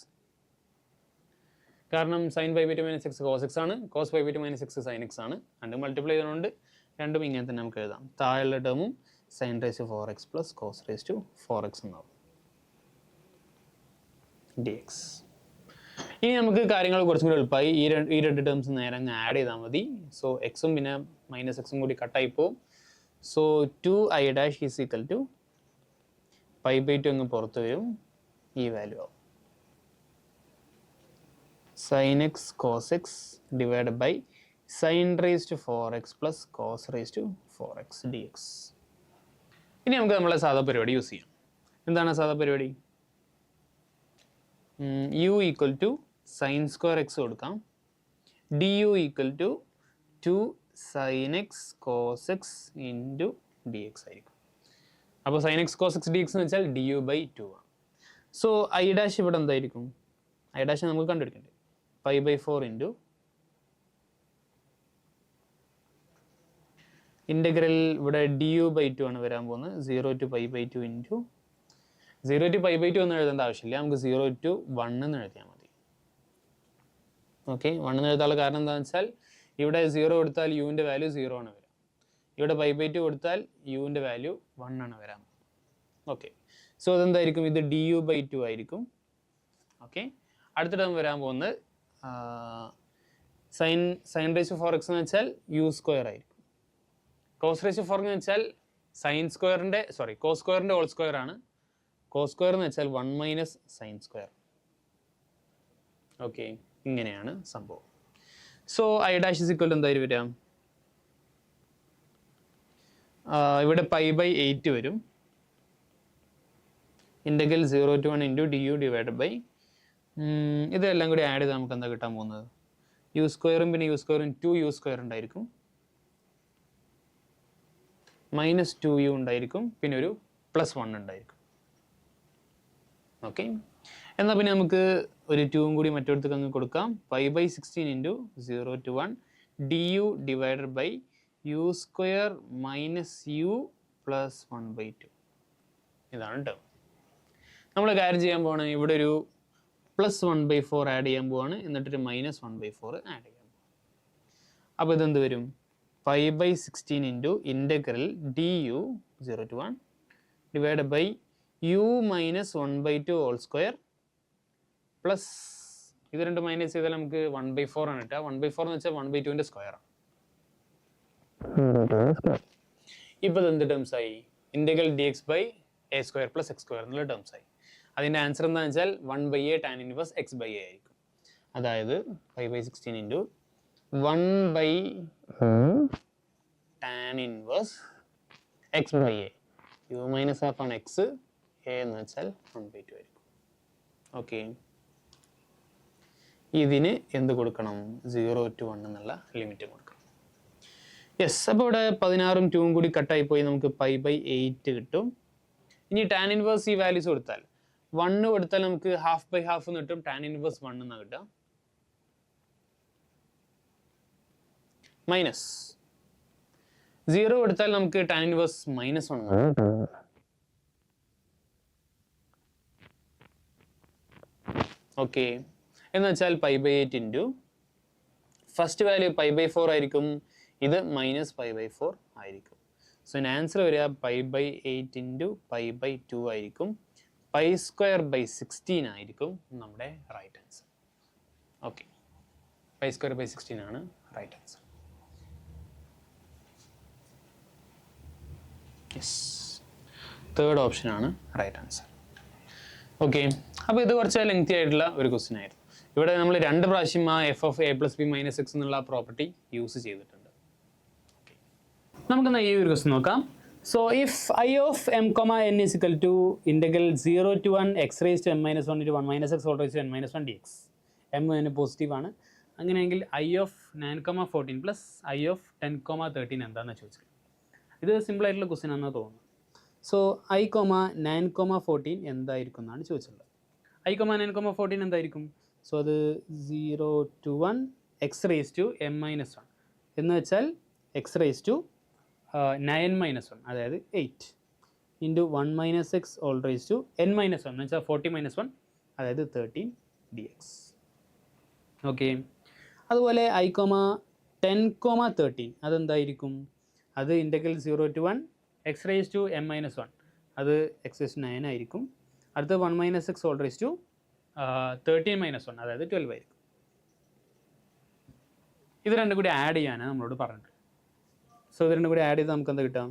കാരണം sine pi by 2 minus x cos x ആണ്, cos pi by 2 minus x sine x ആണ്. രണ്ടും മൾട്ടിപ്ലൈ ചെയ്തുകൊണ്ട് രണ്ടും ഇങ്ങനെ തന്നെ നമുക്ക് എഴുതാം. താഴെയുള്ള ടേമും sine raise to 4x plus cos raise to 4x എന്നാവും ഡി എക്സ്. ഇനി നമുക്ക് കാര്യങ്ങൾ കുറച്ചും കൂടി എളുപ്പമായി. ഈ രണ്ട് ടേംസ് നേരെ അങ്ങ് ആഡ് ചെയ്താൽ മതി. സോ എക്സും പിന്നെ മൈനസ് എക്സും കൂടി കട്ടായി പോവും. So 2i dash is equal to pi by 2 അങ്ങ് പുറത്ത് വരും, ഈ വാല്യൂ ആവും sin x cos x divided by sin raised to 4x plus cos raised to 4x dx. ഇനി നമുക്ക് നമ്മളെ സാധാ പരിപാടി യൂസ് ചെയ്യാം. എന്താണ് സാധാ പരിപാടി? u equal to sine square x കൊടുക്കാം, D U equal to 2 sin x cos x into d x ആയിരിക്കും. അപ്പോൾ sin x cos x d X എന്ന് വെച്ചാൽ ഡി യു ബൈ 2 ആണ്. സോ ഐ ഡാഷ് ഇവിടെ എന്തായിരിക്കും? ഐ ഡാഷ് നമുക്ക് കണ്ടുപിടിക്കണ്ടേ? Pi by 4 into integral ഇവിടെ ഡി യു ബൈ 2 ആണ് വരാൻ പോകുന്നത്. 0 to pi by 2 into 0 to pi by 2 എന്ന് എഴുതേണ്ട ആവശ്യമില്ല, നമുക്ക് 0 to 1 എന്ന് എഴുതിയാൽ മതി. ഓക്കെ, 1 എന്ന് എഴുതാനുള്ള കാരണം എന്താണെന്ന് വെച്ചാൽ ഇവിടെ 0 കൊടുത്താൽ യുവിൻ്റെ വാല്യൂ 0 ആണ് വരിക, ഇവിടെ pi by 2 കൊടുത്താൽ യുവിൻ്റെ വാല്യൂ 1 ആണ് വരാൻ. ഓക്കെ, സോ അതെന്തായിരിക്കും? ഇത് ഡി യു ബൈ 2 ആയിരിക്കും. ഓക്കെ, അടുത്ത ടേം വരാൻ പോകുന്നത് സൈൻ റേസ് ടു 4x എന്ന് വെച്ചാൽ യു സ്ക്വയർ ആയിരിക്കും. കോസ് റേസ് ടു 4 എന്ന് വെച്ചാൽ കോസ് സ്ക്വയറിൻ്റെ ഹോൾ സ്ക്വയർ ആണ്. കോസ് സ്ക്വയർ എന്ന് വെച്ചാൽ 1 മൈനസ് സൈൻ സ്ക്വയർ. ഓക്കെ, ഇങ്ങനെയാണ് സംഭവം. So I dash is equal എന്തായാലും വരാം? ഇവിടെ പൈ ബൈ 8 വരും, integral 0 to 1 into d u divide by ഇതെല്ലാം കൂടി ആഡ് ചെയ്താൽ നമുക്ക് എന്താ കിട്ടാൻ പോകുന്നത്? യു സ്ക്വയറും പിന്നെ യു സ്ക്വയറും 2u സ്ക്വയർ ഉണ്ടായിരിക്കും, മൈനസ് 2u ഉണ്ടായിരിക്കും, പിന്നെ ഒരു +1 ഉണ്ടായിരിക്കും. ഓക്കെ, എന്നാൽ പിന്നെ നമുക്ക് ഒരു 2ഉം കൂടി മറ്റൊരുത്തേക്ക് അങ്ങ് കൊടുക്കാം. Pi by 16 into 0 to 1 d u divided by u square minus u plus 1/2. ഇതാണ് ടേം. നമ്മൾ കാര്യം ചെയ്യാൻ പോകണം, ഇവിടെ ഒരു +1/4 ആഡ് ചെയ്യാൻ പോവാണ്, എന്നിട്ടൊരു -1/4 ആഡ് ചെയ്യാൻ പോവാം. അപ്പോൾ ഇതെന്ത് വരും? Pi by 16 into integral d u 0 to 1 divide by u minus 1/2 whole square plus ഇത് രണ്ട് മൈനസ് ചെയ്താൽ നമുക്ക് 1/4 ആണ് കിട്ടുക. 1/4 എന്ന് വെച്ചാൽ 1/2ൻ്റെ സ്ക്വയറാണ്. ഇപ്പോൾ ഇത് എന്ത് ടേംസ് ആയി? Integral d x by a square plus x square എന്നുള്ള ടേംസ് ആയി. അതിൻ്റെ ആൻസർ എന്താണെന്ന് വെച്ചാൽ 1/a tan inverse x by a ആയിരിക്കും. അതായത് 5/16 into 1 tan inverse x by a. U minus half ആണ് എക്സ്, എ എന്ന് വെച്ചാൽ 1/2 ആയിരിക്കും. ഓക്കെ, ഇതിന് എന്ത് കൊടുക്കണം? 0 to 1 എന്നുള്ള ലിമിറ്റ് കൊടുക്കണം. യെസ്, അപ്പോൾ ഇവിടെ 16ഉം 2ഉം കൂടി കട്ടായി പോയി, നമുക്ക് പൈ ബൈ 8 കിട്ടും. ഇനി ടാൻ ഇൻവേഴ്സ് ഈ വാല്യൂസ് കൊടുത്താൽ 1 കൊടുത്താൽ നമുക്ക് ഹാഫ് ബൈ ഹാഫ് എന്ന് കിട്ടും, ടാൻ ഇൻവേഴ്സ് 1 എന്നാണ് കിട്ടുക. മൈനസ് 0 കൊടുത്താൽ നമുക്ക് ടാൻ ഇൻവേഴ്സ് -1. ഓക്കെ, എന്ന് വെച്ചാൽ pi by 8 into first value pi by 4 ആയിരിക്കും, ഇത് മൈനസ് പൈ ബൈ 4 ആയിരിക്കും. സോ ആൻസർ വരിക pi by 8 into pi by 2 ആയിരിക്കും. π² 16 ആയിരിക്കും നമ്മുടെ റൈറ്റ് ആൻസർ. ഓക്കെ, π² 16 ആണ് right answer. Yes, third option ആണ് റൈറ്റ് ആൻസർ. ഓക്കെ, അപ്പോൾ ഇത് കുറച്ച് ലെങ്തി ആയിട്ടുള്ള ഒരു ക്വസ്റ്റ്യൻ ആയിരുന്നു. ഇവിടെ നമ്മൾ 2 പ്രാവശ്യം ആ f(a+b - x) എന്നുള്ള പ്രോപ്പർട്ടി യൂസ് ചെയ്തിട്ടുണ്ട്. നമുക്കെന്നാൽ ഈ ഒരു ക്വസ്റ്റ്യൻ നോക്കാം. So if I of m, n is equal to integral 0 to 1 x raised to m - 1 into 1 - x whole raised to n - 1 dx. m അതിന് പോസിറ്റീവ് ആണ്. അങ്ങനെയെങ്കിൽ I of 9, 14 plus I of 10, 13 എന്താണെന്ന് ചോദിച്ചത്. ഇത് സിമ്പിൾ ആയിട്ടുള്ള question ആണെന്ന് തോന്നുന്നു. So I, 9, 14 എന്തായിരിക്കും എന്നാണ് ചോദിച്ചിട്ടുള്ളത്. I, 9, 14 എന്തായിരിക്കും? സോ അത് 0 to 1 x raised to m - 1 എന്ന് വെച്ചാൽ x raised to 9 - 1 അതായത് 8 into 1 - x all raised to n - 1 എന്ന് വെച്ചാൽ 40 - 1 അതായത് 13 dx. ഓക്കെ, അതുപോലെ I, 10, 13 അതെന്തായിരിക്കും? അത് integral 0 to 1 x raised to m - 1 അത് x raised to 9 ആയിരിക്കും. അടുത്ത 1 - x all raised to 13 - 1 അതായത് 12 ആയിരിക്കും. ഇത് രണ്ടും കൂടി ആഡ് ചെയ്യാനാണ് നമ്മളോട് പറഞ്ഞിട്ട്. സോ ഇത് രണ്ടും കൂടി ആഡ് ചെയ്ത് നമുക്ക് എന്താ കിട്ടാം?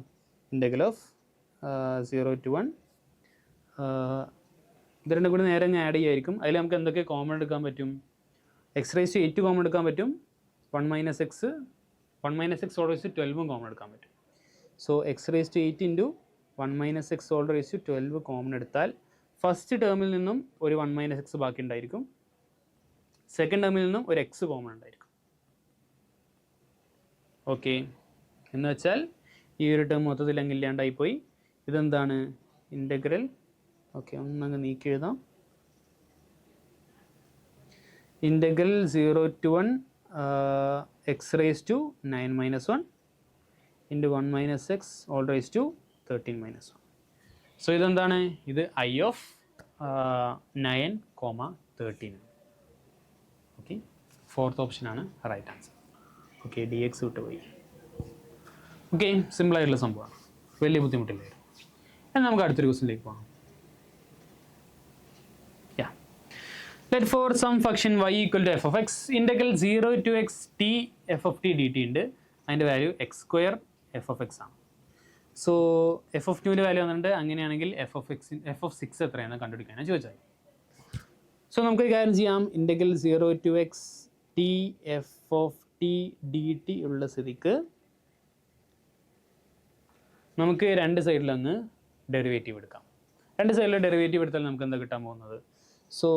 ഇൻ്റഗ്രൽ ഓഫ് 0 to 1 ഇത് രണ്ടും കൂടി നേരെ അങ്ങ് ആഡ് ചെയ്യായിരിക്കും. അതിൽ നമുക്ക് എന്തൊക്കെ കോമൺ എടുക്കാൻ പറ്റും? x raised to 8 കോമൺ എടുക്കാൻ പറ്റും. 1 - x all raised to 12 common എടുക്കാൻ പറ്റും. So x raised to 8 into 1 - x all raised to 12 common എടുത്താൽ ഫസ്റ്റ് ടേമിൽ നിന്നും ഒരു 1 - x ബാക്കി ഉണ്ടായിരിക്കും. സെക്കൻഡ് ടേമിൽ നിന്നും ഒരു x കോമൺ ഉണ്ടായിരിക്കും. ഓക്കെ, എന്ന് വെച്ചാൽ ഈ ഒരു ടേം മൊത്തത്തിൽ അങ്ങ് ഇല്ലാണ്ടായിപ്പോയി. ഇതെന്താണ്? ഇൻ്റഗ്രൽ ഓക്കെ ഒന്നങ്ങ് നീക്കി എഴുതാം. Integral 0 to 1 x raised to 9 - 1 into 1 - x all raised to 13 - 1. So ഇതെന്താണ്? ഇത് I of 9, 13. ഓക്കെ, ഫോർത്ത് ഓപ്ഷനാണ് റൈറ്റ് ആൻസർ. ഓക്കെ, dx വിട്ടുപോയി. ഓക്കെ, സിമ്പിളായിട്ടുള്ള സംഭവമാണ്, വലിയ ബുദ്ധിമുട്ടില്ലായിരുന്നു. എന്നാൽ നമുക്ക് അടുത്തൊരു ക്വസ്റ്റ്യനിലേക്ക് പോകാം. Let for some function y equal to f of x integral 0 to x t f of t dt ഉണ്ട്. അതിൻ്റെ value x² f of x ആണ്. സോ f of 2ൻ്റെ വാല്യൂ വന്നിട്ടുണ്ട്. അങ്ങനെയാണെങ്കിൽ f of 6 എത്രയാണെന്ന് കണ്ടുപിടിക്കാനാണ് ചോദിച്ചത്. സോ നമുക്ക് കാര്യം ചെയ്യാം. Integral 0 to x t f of t dt ഉള്ള സ്ഥിതിക്ക് നമുക്ക് രണ്ട് സൈഡിലങ്ങ് ഡെറിവേറ്റീവ് എടുക്കാം. രണ്ട് സൈഡിൽ ഡെറിവേറ്റീവ് എടുത്താൽ നമുക്ക് എന്താ കിട്ടാൻ പോകുന്നത്? സോ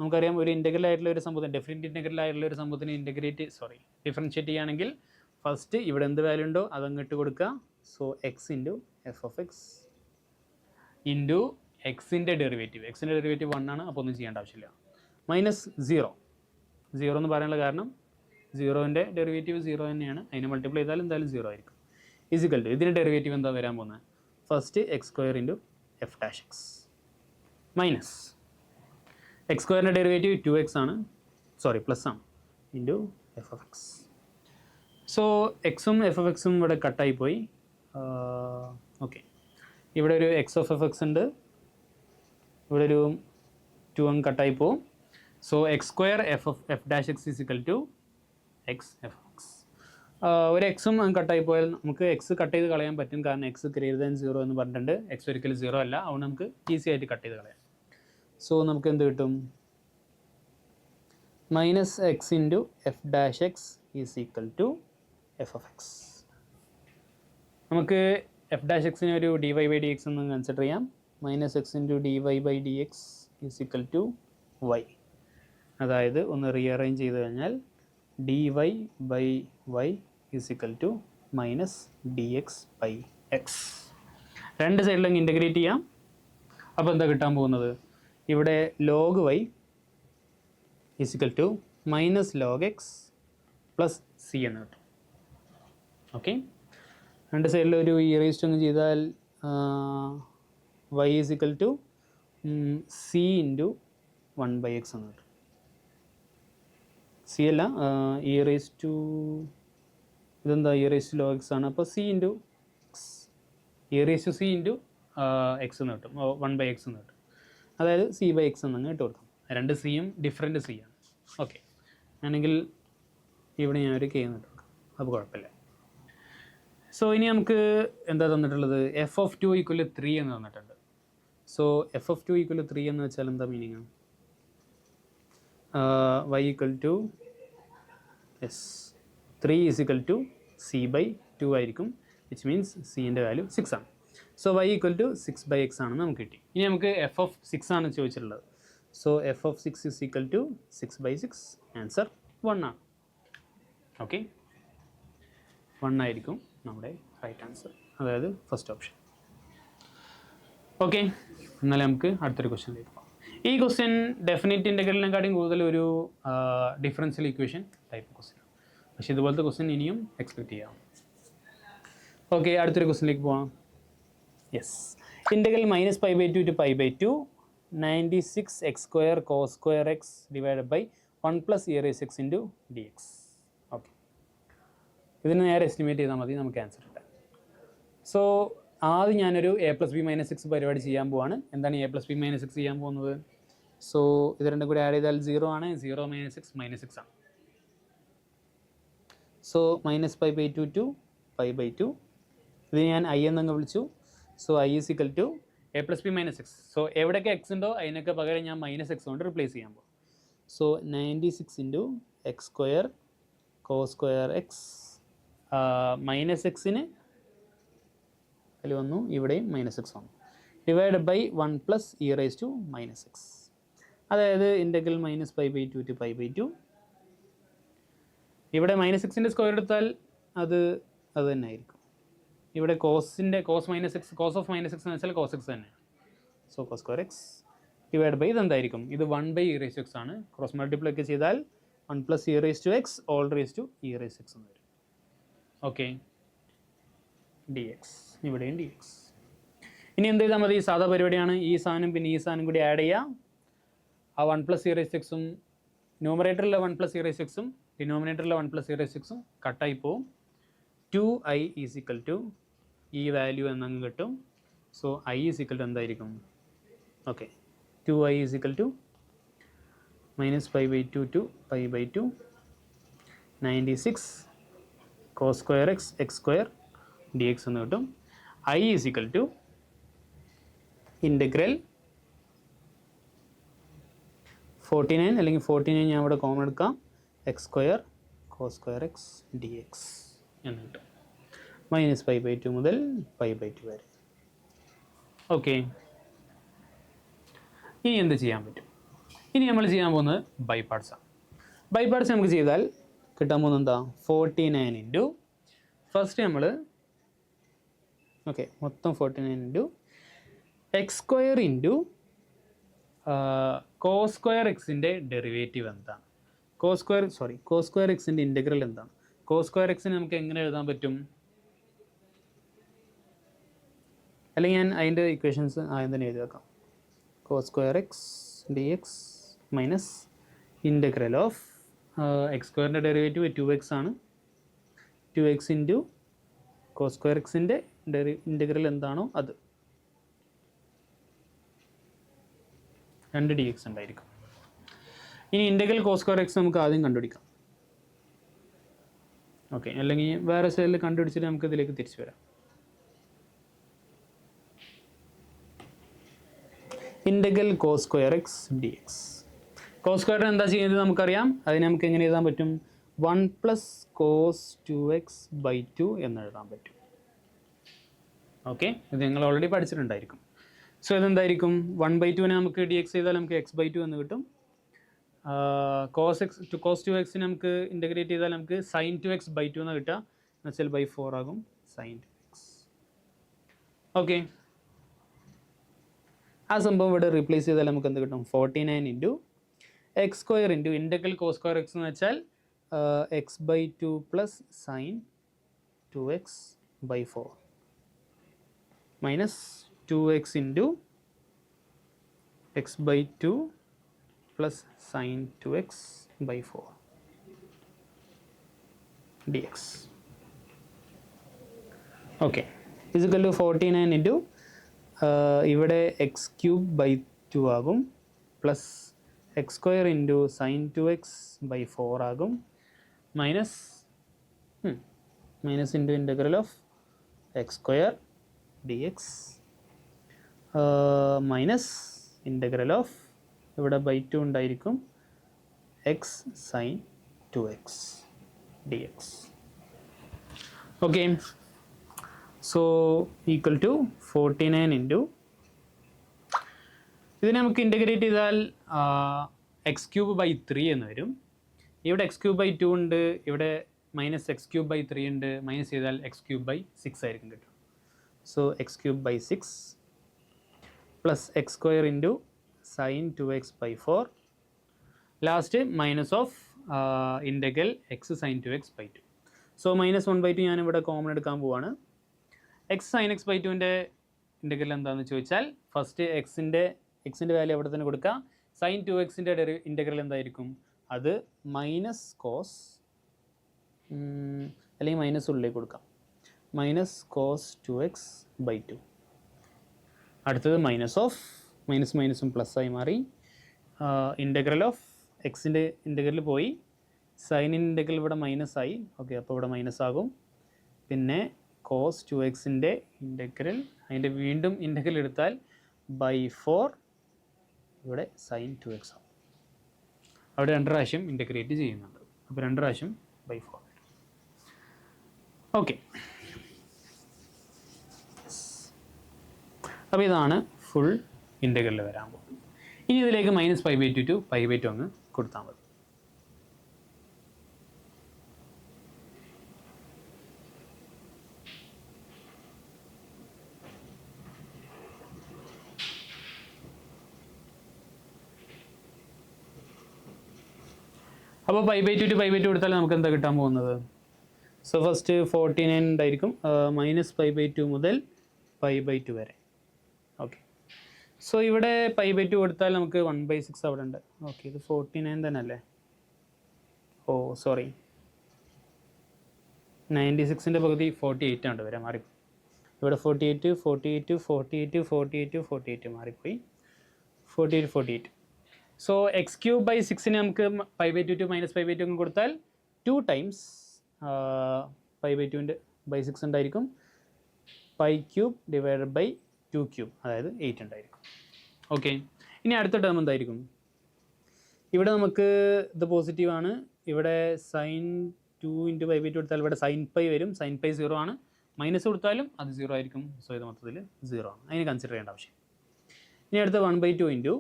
നമുക്കറിയാം, ഒരു ഇൻ്റഗ്രൽ ആയിട്ടുള്ള ഒരു സംഭവത്തിന്, ഡെഫിനിറ്റ് ഇൻ്റഗ്രൽ ആയിട്ടുള്ള ഒരു സംഭവത്തിന് ഡിഫറൻഷ്യേറ്റ് ചെയ്യുകയാണെങ്കിൽ ഫസ്റ്റ് ഇവിടെ എന്ത് വാല്യൂ ഉണ്ടോ അതങ്ങോട്ട് കൊടുക്കുക. So X into F of x into എക്സിൻ്റെ ഡെറിവേറ്റീവ്. എക്സിൻ്റെ ഡെറിവേറ്റീവ് 1 ആണ്, അപ്പോൾ ഒന്നും ചെയ്യേണ്ട ആവശ്യമില്ല. മൈനസ് 0 എന്ന് പറയാനുള്ള കാരണം 0ൻ്റെ ഡെറിവേറ്റീവ് 0 തന്നെയാണ്. അതിനെ മൾട്ടിപ്ലൈ ചെയ്താൽ എന്തായാലും 0 ആയിരിക്കും. ഈസിക്കൽ ടു ഇതിൻ്റെ ഡെറിവേറ്റീവ് എന്താ വരാൻ പോകുന്നത്? First x² into f dash x minus x² derivative 2x ആണ്, പ്ലസ് ആണ്, into F of X. So എക്സും എഫ് ഓഫ് എക്സും ഇവിടെ കട്ടായി പോയി. ഓക്കെ, ഇവിടെ ഒരു എക്സ് ഓഫ് എഫ് എക്സ് ഉണ്ട്, ഇവിടെ ഒരു 2 കട്ടായി പോവും. So x² f dash x is equal to x f x. ഒരു എക്സും കട്ടായി പോയാൽ നമുക്ക് എക്സ് കട്ട് ചെയ്ത് കളയാൻ പറ്റും, കാരണം എക്സ് ഗ്രേറ്റർ ദാൻ 0 എന്ന് പറഞ്ഞിട്ടുണ്ട്. എക്സ് ഒരിക്കലും 0 അല്ല, അതുകൊണ്ട് നമുക്ക് ഈസി ആയിട്ട് കട്ട് ചെയ്ത് കളയാം. സോ നമുക്ക് എന്ത് കിട്ടും? Minus x into f dash x is equal to f of x. നമുക്ക് എഫ് ഡാഷ് എക്സിനെ ഒരു dy ബൈ dx എന്ന് കൺസിഡർ ചെയ്യാം. Minus x into dy by dx is equal to y. അതായത് ഒന്ന് റീഅറേഞ്ച് ചെയ്ത് കഴിഞ്ഞാൽ dy by y is equal to minus dx by x. രണ്ട് സൈഡിലും ഇൻ്റഗ്രേറ്റ് ചെയ്യാം. അപ്പോൾ എന്താ കിട്ടാൻ പോകുന്നത്? ഇവിടെ log y is equal to minus log x plus c എന്ന് കിട്ടും. ഓക്കെ, രണ്ട് സൈഡിൽ ഒരു ഇറേസ്റ്റ് ഒന്ന് ചെയ്താൽ y is equal to c into 1/x എന്ന് കിട്ടും. c അല്ല, ഇതെന്താ log x ആണ്. അപ്പോൾ c into x, c into X എന്ന് കിട്ടും, 1/x എന്ന് കിട്ടും. അതായത് c/x എന്നങ്ങ് ഇട്ട് കൊടുക്കാം. രണ്ട് സിയും ഡിഫറെൻറ്റ് സി ആണ്. ഓക്കെ, ആണെങ്കിൽ ഇവിടെ ഞാനൊരു k എന്ന് ഇട്ട് കൊടുക്കാം, അപ്പോൾ കുഴപ്പമില്ല. സോ ഇനി നമുക്ക് എന്താ തന്നിട്ടുള്ളത്, f(2) = 3 എന്ന് തന്നിട്ടുണ്ട്. സോ f(2) = 3 എന്ന് വെച്ചാൽ എന്താ മീനിങ്? y = 3 = c/2 ആയിരിക്കും, വിച്ച് മീൻസ് c-ൻ്റെ വാല്യൂ 6 ആണ്. സോ y = 6/x ആണെന്ന് നമുക്ക് കിട്ടി. ഇനി നമുക്ക് f(6) ആണ് ചോദിച്ചിട്ടുള്ളത്. സോ f(6) = 6/6, ആൻസർ 1 ആണ്. ഓക്കെ, 1 ആയിരിക്കും നമ്മുടെ റൈറ്റ് ആൻസർ, അതായത് ഫസ്റ്റ് ഓപ്ഷൻ. ഓക്കെ, എന്നാലും നമുക്ക് അടുത്തൊരു ക്വസ്റ്റ്യനിലേക്ക് പോകാം. ഈ ക്വസ്റ്റ്യൻ ഡെഫിനിറ്റ് ഇൻ്റഗ്രലിനെക്കാട്ടും കൂടുതൽ ഒരു ഡിഫറൻഷ്യൽ ഇക്വേഷൻ ടൈപ്പ് ക്വസ്റ്റ്യൻ ആണ്. പക്ഷേ ഇതുപോലത്തെ ക്വസ്റ്റ്യൻ ഇനിയും എക്സ്പെക്ട് ചെയ്യാം. ഓക്കെ, അടുത്തൊരു ക്വസ്റ്റ്യനിലേക്ക് പോകാം. Yes, integral -π/2 to π/2 96x² cos² x / 1 + e⁻x into dx. Okay, ഇതിന് നേരെ എസ്റ്റിമേറ്റ് ചെയ്താൽ മതി, നമുക്ക് ആൻസർ കിട്ടാം. സോ ആദ്യം ഞാനൊരു a+b-6 പരിപാടി ചെയ്യാൻ പോവാണ്. എന്താണ് a+b-6 ചെയ്യാൻ പോകുന്നത്? സോ ഇത് രണ്ടും കൂടി ആഡ് ചെയ്താൽ 0 ആണ്. 0 - 6 -6 ആണ്. സോ -π/2 to π/2, ഇത് ഞാൻ i എന്നങ്ങ് വിളിച്ചു. So i = a+b-6. സോ എവിടെയൊക്കെ x ഉണ്ടോ അതിനൊക്കെ പകരം ഞാൻ -x കൊണ്ട് റിപ്ലേസ് ചെയ്യാൻ പോകും. സോ 96 × x² cos² x -x-ന് അതിൽ വന്നു, ഇവിടെയും -x വന്നു, / 1 + e⁻x. അതായത് ഇൻ്റഗ്രൽ -π/2 to π/2. ഇവിടെ -x-ൻ്റെ സ്ക്വയർ എടുത്താൽ അത് തന്നെ ആയിരിക്കും. ഇവിടെ cos -x എന്ന് വെച്ചാൽ cos x തന്നെയാണ്. So cos² x / ഇതെന്തായിരിക്കും? ഇത് 1/e⁻x ആണ്. ക്രോസ് മൾട്ടിപ്ലൈ ഒക്കെ ചെയ്താൽ 1 + e⁻x e⁻x എന്ന് വരും. ഓക്കെ, dx, ഇവിടെയും dx. ഇനി എന്ത് ചെയ്താൽ മതി? സാധാ പരിപാടിയാണ്. ഈ സാധനം പിന്നെ ഈ സാധനം കൂടി ആഡ് ചെയ്യാം. ആ 1 + e⁻x-ഉം ന്യൂമറേറ്ററിലെ 1 + e⁻x-ഉം ഡിനോമിനേറ്ററിലെ 1 + e⁻x-ഉം കട്ടായി പോവും. 2i = ഈ വാല്യൂ എന്നങ്ങ് കിട്ടും. സോ i = എന്തായിരിക്കും? Okay, 2i = -π/2 to π/2 96 cos² x x² dx എന്ന് കിട്ടും. i = ഇൻ്റഗ്രൽ 49 അല്ലെങ്കിൽ 49 ഞാൻ ഇവിടെ കോമൺ എടുക്കാം, x² cos² x dx എന്ന് കിട്ടും. -π/2 മുതൽ π/2 വരെ. ഓക്കെ, ഇനി എന്ത് ചെയ്യാൻ പറ്റും? ഇനി നമ്മൾ ചെയ്യാൻ പോകുന്നത് ബൈ പാർട്സാണ്. ബൈ പാർട്സ് നമുക്ക് ചെയ്താൽ കിട്ടാൻ പോകുന്നത് എന്താ? 49 × ഫസ്റ്റ് നമ്മൾ ഓക്കെ മൊത്തം 49 × x² cos² x-ൻ്റെ ഡെറിവേറ്റീവ് എന്താണ്? cos² x-ൻ്റെ ഇൻ്റഗ്രൽ എന്താണ്? cos² x-നെ നമുക്ക് എങ്ങനെ എഴുതാൻ പറ്റും? അല്ലെങ്കിൽ ഞാൻ അതിൻ്റെ ഇക്വേഷൻസ് ആദ്യം തന്നെ എഴുതി വെക്കാം. cos² x dx minus integral of x² derivative 2x ആണ്. 2x × cos² x-ൻ്റെ ഇൻ്റഗ്രൽ എന്താണോ അത് 2 dx ഉണ്ടായിരിക്കും. ഇനി ഇൻ്റഗ്രൽ cos² x നമുക്ക് ആദ്യം കണ്ടുപിടിക്കാം. ഓക്കെ, അല്ലെങ്കിൽ വേറെ സൈഡിൽ കണ്ടുപിടിച്ചിട്ട് നമുക്ക് ഇതിലേക്ക് തിരിച്ചു വരാം. Integral cos² x dx. cos² എന്താ ചെയ്യുന്നത് നമുക്കറിയാം. അതിന് നമുക്ക് എങ്ങനെ എഴുതാൻ പറ്റും? 1 + cos 2x/2 എന്ന് എഴുതാൻ പറ്റും. ഓക്കെ, ഇത് നിങ്ങൾ ഓൾറെഡി പഠിച്ചിട്ടുണ്ടായിരിക്കും. സോ ഇതെന്തായിരിക്കും? 1/2നെ നമുക്ക് dx ചെയ്താൽ നമുക്ക് x/2 എന്ന് കിട്ടും. cos 2x നമുക്ക് ഇൻ്റഗ്രേറ്റ് ചെയ്താൽ നമുക്ക് sin 2x/2 എന്ന് കിട്ടുക, എന്നുവെച്ചാൽ /4 ആകും sin 2x. ഓക്കെ, ആ സംഭവം ഇവിടെ റീപ്ലേസ് ചെയ്താൽ നമുക്ക് എന്ത് കിട്ടും? 49 × x² × ഇൻ്റഗ്രൽ cos² x എന്ന് വെച്ചാൽ x/2 + sin 2x/4 minus 2x × x/2 + sin 2x/4 dx. ഓക്കെ, = 49 × ഇവിടെ എക്സ് ക്യൂബ് ബൈ 2 ആകും plus x square into sine 2x by 4 ആകും minus into integral of x square d x minus integral of ഇവിടെ by 2 ഉണ്ടായിരിക്കും x sine 2x d X. Okay, so equal to 49 into ഇതിനെ നമുക്ക് integrate ചെയ്താൽ X cube by 3 എന്ന് വരും. ഇവിടെ x cube by 2 ഉണ്ട്, ഇവിടെ മൈനസ് എക്സ് ക്യൂബ് ബൈ 3 ഉണ്ട്. മൈനസ് ചെയ്താൽ എക്സ് ക്യൂബ് ബൈ 6 ആയിരിക്കും കിട്ടും. So x cube by 6 plus x square into sine 2x by 4 last minus of integral x sine 2x by 2. So minus 1/2 ഞാനിവിടെ common എടുക്കാൻ പോവാണ്. X sine x by 2ൻ്റെ integral എന്താണെന്ന് ചോദിച്ചാൽ first എക്സിൻ്റെ value അവിടെ തന്നെ കൊടുക്കുക. സൈൻ 2xൻ്റെ ഇൻ്റഗ്രൽ എന്തായിരിക്കും? അത് മൈനസ് കോസ് അല്ലെങ്കിൽ മൈനസ് ഉള്ളിലേക്ക് കൊടുക്കാം, മൈനസ് കോസ് 2x ബൈ 2. അടുത്തത് മൈനസ് ഓഫ് മൈനസും പ്ലസ്സായി മാറി. ഇൻ്റഗ്രൽ ഓഫ് എക്സിൻ്റെ ഇൻ്റഗ്രൽ പോയി, സൈനിൻ്റെ ഇൻ്റഗ്രൽ ഇവിടെ മൈനസ് ആയി. ഓക്കെ, അപ്പോൾ ഇവിടെ മൈനസ് ആകും. പിന്നെ കോസ് 2xൻ്റെ ഇൻ്റഗ്രൽ, അതിൻ്റെ വീണ്ടും ഇൻ്റഗ്രൽ എടുത്താൽ ബൈ 4 ഇവിടെ സൈൻ 2x ആവും. അവിടെ 2 പ്രാവശ്യം ഇൻ്റഗ്രേറ്റ് ചെയ്യുന്നുണ്ട്. അപ്പോൾ 2 പ്രാവശ്യം ബൈ 4. ഓക്കെ, അപ്പോൾ ഇതാണ് ഫുൾ ഇൻ്റഗ്രൽ വരാൻ പോകുന്നത്. ഇനി ഇതിലേക്ക് മൈനസ് π/2 ടു π/2 അങ്ങ് കൊടുത്താൽ മതി. അപ്പോൾ π/2 ടു π/2 കൊടുത്താൽ നമുക്ക് എന്താ കിട്ടാൻ പോകുന്നത്? സോ ഫസ്റ്റ് 49 ഉണ്ടായിരിക്കും, മൈനസ് π/2 മുതൽ π/2 വരെ. ഓക്കെ, സോ ഇവിടെ π/2 കൊടുത്താൽ നമുക്ക് 1/6 അവിടെ ഉണ്ട്. ഓക്കെ, ഇത് 49 തന്നെ അല്ലേ? ഓ സോറി, 96ൻ്റെ പകുതി 48 ആണ് വരെ മാറിപ്പോയി. ഇവിടെ 48 മാറിപ്പോയി. 48. സോ എക്സ് ക്യൂബ് ബൈ 6ന് നമുക്ക് π/2 ടു മൈനസ് π/2 അങ്ങ് കൊടുത്താൽ 2 ടൈംസ് π/2ൻ്റെ ബൈ 6 ഉണ്ടായിരിക്കും. π³ ഡിവൈഡഡ് ബൈ 2³ അതായത് 8 ഉണ്ടായിരിക്കും. ഓക്കെ, ഇനി അടുത്ത ടേം എന്തായിരിക്കും? ഇവിടെ നമുക്ക് ഇത് പോസിറ്റീവാണ്. ഇവിടെ സൈൻ 2 ഇൻറ്റു π/2 കൊടുത്താൽ ഇവിടെ സൈൻ പൈ വരും. സൈൻ പൈ 0 ആണ്. മൈനസ് കൊടുത്താലും അത് 0 ആയിരിക്കും. സോ ഇത് മൊത്തത്തിൽ 0 ആണ്, അതിന് കൺസിഡർ ചെയ്യേണ്ട ആവശ്യം. ഇനി അടുത്ത 1/2 ഇൻറ്റു